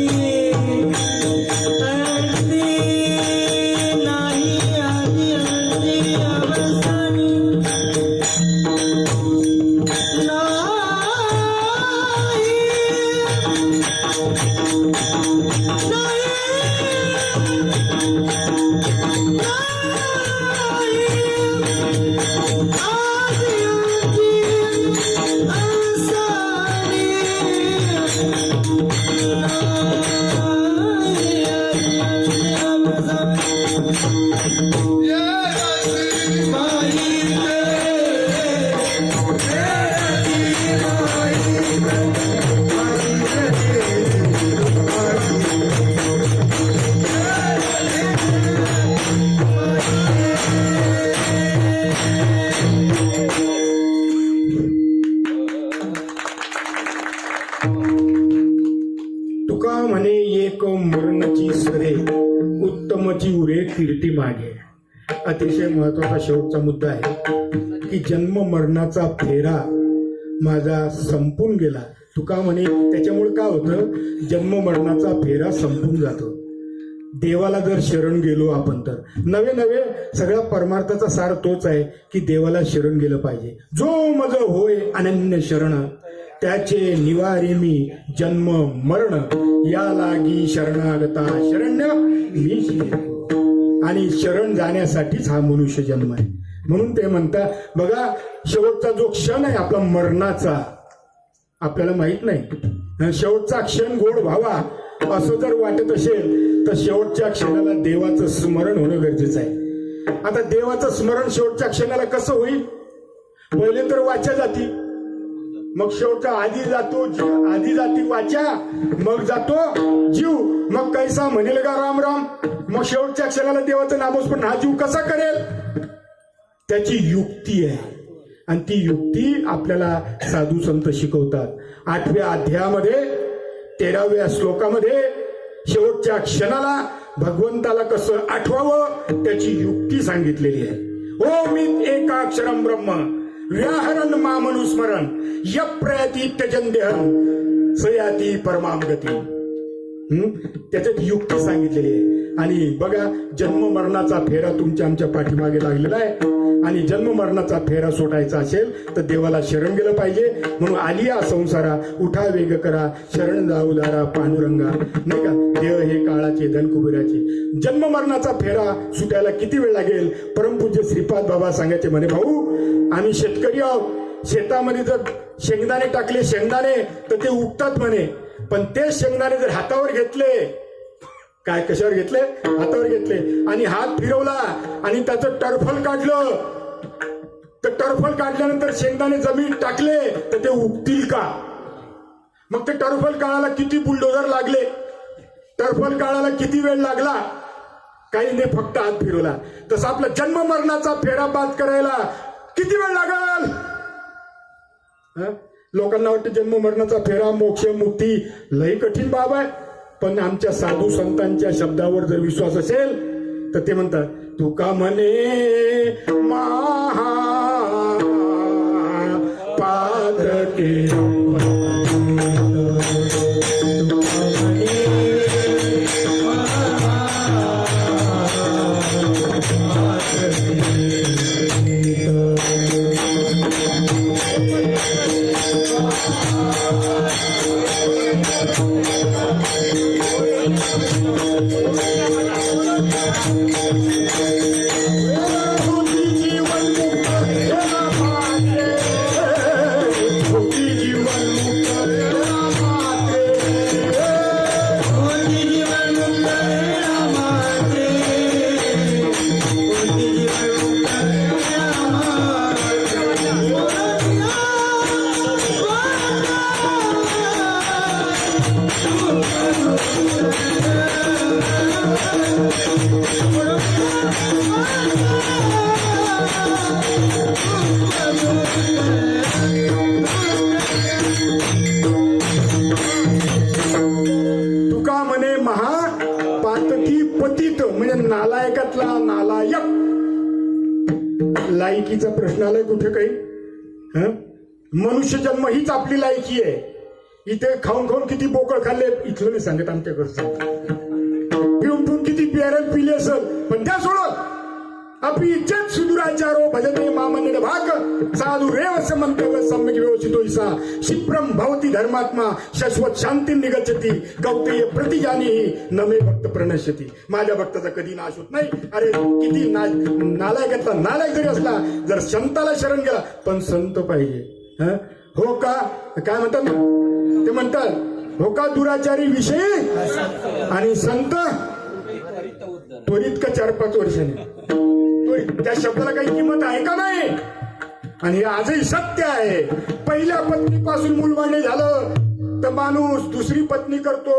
तुका म्हणे एक मरणाची सरे उत्तमची उरे कीर्ती मागे. अतिशय महत्वाचा शेवटचा मुद्दा आहे की जन्म मरणाचा फेरा माझा संपून गेला. तुका म्हणे त्याच्यामुळे काय होतं, जन्म मरणाचा फेरा संपून जातो. देवाला जर शरण गेलो आपण तर नवे नवे सगळ्या परमार्थाचा सार तोच आहे की देवाला शरण गेलं पाहिजे. जो मज होय अनन्य शरण त्याचे निवारी मी जन्म मरण या लागी शरणागता शरण्य मी शिरो. आणि शरण जाण्यासाठीच हा मनुष्य जन्म आहे. म्हणून ते म्हणतात बघा, शेवटचा जो क्षण आहे आपला मरणाचा आपल्याला माहित नाही. शेवटचा क्षण गोड व्हावा असं जर वाटत असेल तर शेवटच्या क्षणाला देवाचं स्मरण होणं गरजेचं आहे. आता देवाचं स्मरण शेवटच्या क्षणाला कसं होईल? पहिले तर वाचा जाती, मग शेवटचा आधी जाती वाचा, मग जातो जीव, मग कैसा म्हणेल का राम राम, मग शेवटच्या क्षणाला देवाचं नामस्मरण हा जीव कसा करेल? त्याची युक्ती आहे. आणि ती युक्ती आपल्याला साधू संत शिकवतात. 8व्या अध्यायामध्ये 13व्या श्लोकामध्ये शेवटच्या क्षणाला भगवंताला कसं आठवावं त्याची युक्ती सांगितलेली आहे. ओमित एकाक्षरम ब्रह्म व्याहरण मामनुस्मरण यप्रयती त्यजन देहं सयाती परमाम गती. त्याच्यात युक्ती सांगितलेली आहे. आणि बघा, जन्म मरणाचा फेरा तुमच्या आमच्या पाठीमागे लागलेला आहे. आणि जन्म मरणाचा फेरा सोडायचा असेल तर देवाला शरण गेलं पाहिजे. म्हणून आलिया संसारा उठा वेग करा शरण जाऊ दारा पांडुरंगा, नाही का, देव हे काळाचे धन कुबेराचे. जन्म मरणाचा फेरा सुटायला किती वेळ लागेल? परमपूज्य श्रीपाद बाबा सांगायचे म्हणे, भाऊ आम्ही शेतकरी आहोत, शेतामध्ये जर शेंगदाणे टाकले शेंगदाणे तर ते उगतात म्हणे, पण ते शेंगदाणे जर हातावर घेतले, काय कशावर घेतले? हातावर घेतले, आणि हात फिरवला आणि त्याचं टरफल काढलं, तर टरफल काढल्यानंतर शेंगदाणे जमीन टाकले तर ते उगतील का? मग ते टरफल काढायला किती बुलडोजर लागले? टरफल काढायला किती वेळ लागला? काही नाही, फक्त हात फिरवला. तसं आपला जन्म मरणाचा फेरा बाद करायला किती वेळ लागल? लोकांना वाटतं जन्म मरणाचा फेरा मोक्ष मुक्ती लई कठीण बाब आहे. पण आमच्या साधू संतांच्या शब्दावर जर विश्वास असेल तर ते म्हणतात, तुका म्हणे महा पातके तुका म्हणे महा पातकी पतित म्हणजे नालायकातला नालायक. लायकीचा प्रश्न आलाय कुठे काही? मनुष्य जन्म हीच आपली लायकी आहे. इथे खाऊन खाऊन किती बोकळ खाल्ले इथलं नाही सांगत, आमच्याकडचं पिऊन पिऊन किती प्यारल पिले असेल, पण त्या सोडत अपि इज्जत सुदुराचारो भजते मामन्य भाग साधू रेव मंतव्य सम्यक व्यवस्थितो ईसा क्षिप्रम भवती धर्मात्मा शाश्वत शांती निगच्छती कौतेय प्रतिजानी नमे भक्त प्रणश्यती. माझ्या भक्ताचा कधी नाश होत नाही. अरे किती नालायकातला नालायक जरी असला, जर संताला शरण गेला, पण संत पाहिजे. हो का? काय म्हणतात ते? म्हणतात हो का दुराचारी विषयी आणि संत त्वरित का 4-5 वर्षांनी त्या शब्दाला काही किंमत आहे का नाही? आणि हे आजही सत्य आहे. पहिल्या पत्नीपासून मूलबाळ झालं तर माणूस दुसरी पत्नी करतो,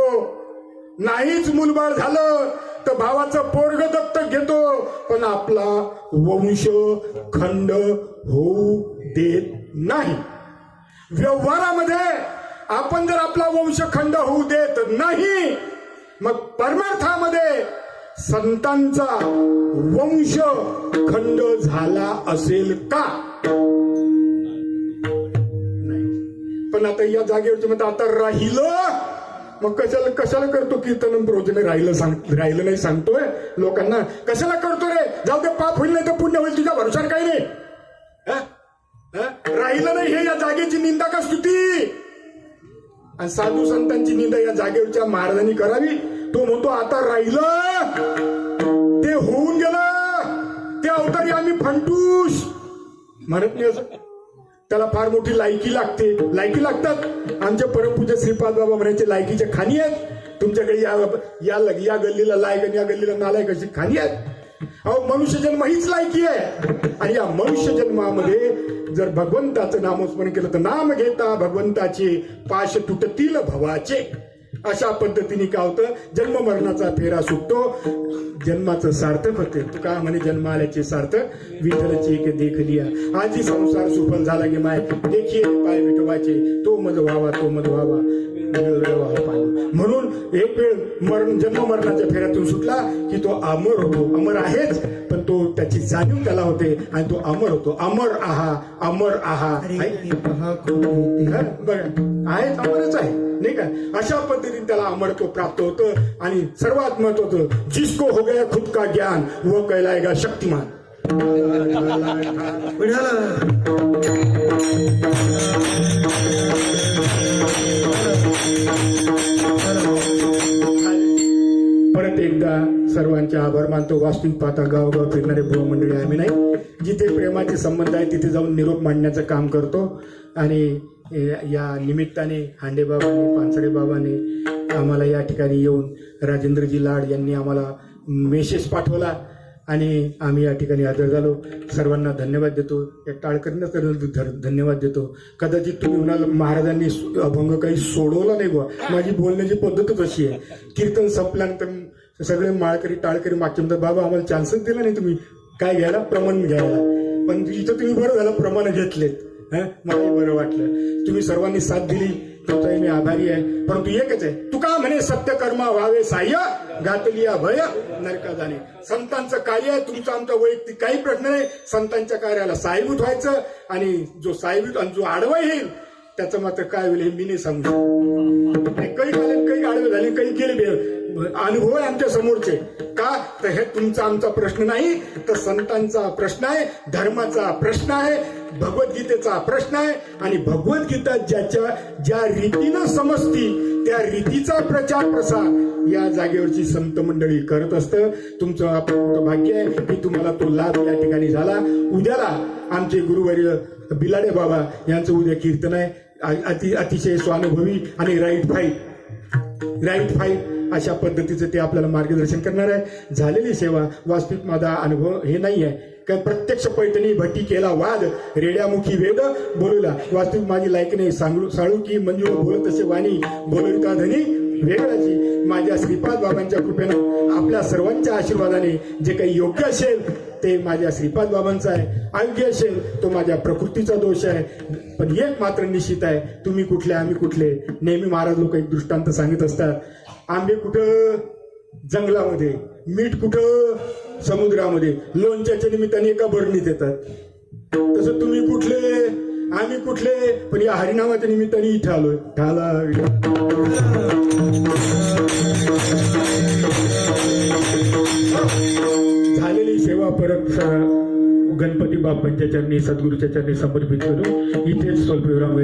नाहीच मूलबाळ झालं तर भावाचं पोरग दत्तक घेतो, पण आपला वंश खंड होऊ देत नाही. व्यवहारामध्ये आपण जर आपला वंश खंड होऊ देत नाही, मग परमार्थामध्ये संतांचा वंश खंड झाला असेल का? नाही. पण आता या जागेवरती मग आता राहिलं, मग कशाला करतो कीर्तन प्रवचन? राहिलं नाही सांगतोय लोकांना. कशाला करतो रे? जाऊ दे, पाप होईल नाही तर पुण्य होईल, तुझ्या भरोशावर काही नाही. राहिलं नाही हे या जागेची निंदा का स्तुती? आणि साधू संतांची निंदा या जागेवरच्या महाराजांनी करावी. तो म्हणतो आता राहिलं ते होऊन गेलं, ते अवतारी आम्ही फंटूस म्हणत नाही. असं त्याला फार मोठी लायकी लागते. लायकी लागतात. आमचे परमपूज्य श्रीपाद बाबा म्हणायचे लायकीच्या खाणी आहेत तुमच्याकडे. या गल्लीला लायक आणि या गल्लीला नालायक अशी खाणी आहेत. अहो, मनुष्य जन्म हीच लायकी आहे. आणि या मनुष्य जन्मामध्ये जर भगवंताचं नामस्मरण केलं तर नाम घेता भगवंताचे पाश तुटतील भवाचे. अशा पद्धतीने काय होतं, जन्म मरणाचा फेरा सुटतो, जन्माचं सार्थक होते. तू का म्हणे जन्म आल्याचे सार्थक विठ्ठलचे एक देख लिया. आजी संसार सुफल झाला की माय देखील पाय विठवायचे, तो मज व्हावा तो मज व्हावा म्हणून एक वेळ जन्म मरणाच्या फेऱ्यातून सुटला की तो अमर होतो. अमर आहेच, पण तो त्याची जाणीव त्याला होते आणि तो अमर होतो. अमर आहा, अमर आहा. बरं आहे, अमरच आहे नाही का? अशा पद्धतीने त्याला अमरत्व प्राप्त होतं. आणि सर्वात महत्वाचं, जिसको हो गया खुद का ज्ञान वो कहलाएगा शक्तिमान. परत एकदा सर्वांचे आभार मानतो. वास्तविक पाहता गावगाव फिरणारे बुवा मंडळी आम्ही नाही. जिथे प्रेमाचे संबंध आहे तिथे जाऊन निरोप मांडण्याचं काम करतो. आणि या निमित्ताने हांडे बाबांनी, पानसरे बाबांनी आम्हाला या ठिकाणी येऊन, राजेंद्रजी लाड यांनी आम्हाला मेसेज पाठवला आणि आम्ही या ठिकाणी हजर झालो. सर्वांना धन्यवाद देतो. या टाळकरींना धन्यवाद देतो. कदाचित तुम्ही म्हणाल महाराजांनी अभंग काही सोडवला नाही बुवा. माझी बोलण्याची पद्धतच अशी आहे. कीर्तन संपल्यानंतर सगळे माळकरी टाळकरी मागचे म्हणतात, बाबा आम्हाला चान्सच दिला नाही तुम्ही काय घ्यायला, प्रमाण घ्यायला. पण इथं तुम्ही बरं झालं प्रमाण घेतलेत. मलाही बरं वाटलं. तुम्ही सर्वांनी साथ दिली, तुमचाही मी आभारी आहे. परंतु एकच आहे, तू का म्हणे सत्य कर्मा व्हावे साह्य, घातली भय नरका जाणे. संतांचं कार्य आहे, तुमचं आमचा वैयक्तिक काही प्रश्न नाही. संतांच्या कार्याला साहेबूत व्हायचं. आणि जो साहेबूत आणि जो आडवा येईल त्याचं मात्र काय होईल हे मी नाही सांगू शकतो. काही आडवे झाले, काही गेले. अनुभव आहे आमच्या समोरचे. का तर हे तुमचा आमचा प्रश्न नाही, तर संतांचा प्रश्न आहे, धर्माचा प्रश्न आहे, भगवद्गीतेचा प्रश्न आहे. आणि भगवद्गीता ज्या रीतीनं समजती त्या रीतीचा प्रचार प्रसार या जागेवरची संत मंडळी करत असतं. तुमचं आपण भाग्य आहे की तुम्हाला तो लाभ या ठिकाणी झाला. उद्याला आमचे गुरुवर्य बिलाडे बाबा यांचं उद्या कीर्तन आहे. अतिशय स्वानुभवी आणि राईट फाईट अशा पद्धतीचं ते आपल्याला मार्गदर्शन करणार आहे. झालेली सेवा, वास्तविक माझा अनुभव हे नाही आहे काय प्रत्यक्ष पैठणी भट्टी केला वाद, रेड्यामुखी वेद बोलूला. वास्तविक माझी लायकी नाही साळू की मंजू बोलत तसे वाणी बोलविता धनी वेगळाची. माझ्या श्रीपाद बाबांच्या कृपेनं, आपल्या सर्वांच्या आशीर्वादाने जे काही योग्य असेल ते माझ्या श्रीपाद बाबांचं आहे. अयोग्य असेल तो माझ्या प्रकृतीचा दोष आहे. पण एक मात्र निश्चित आहे, तुम्ही कुठले आम्ही कुठले. नेहमी महाराज लोक एक दृष्टांत सांगत असतात, आंबे कुठं जंगलामध्ये, मीठ कुठं समुद्रामध्ये, लोणच्याच्या निमित्ताने एका भरणीत येतात. तसं तुम्ही कुठले आम्ही कुठले, पण या हरिनामाच्या निमित्ताने इथं आलोय. झालेली सेवा परत गणपती बाप्पांच्या चरणी, सद्गुरूच्या चरणी समर्पित करून इथेच स्वल्पविराम.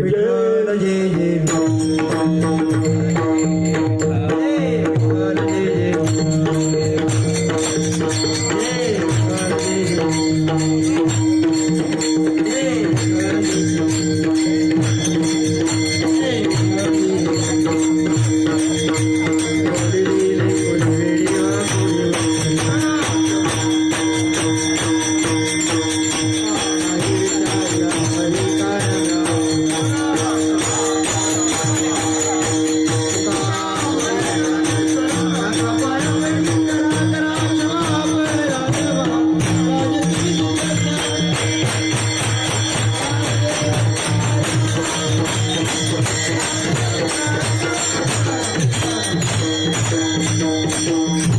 रे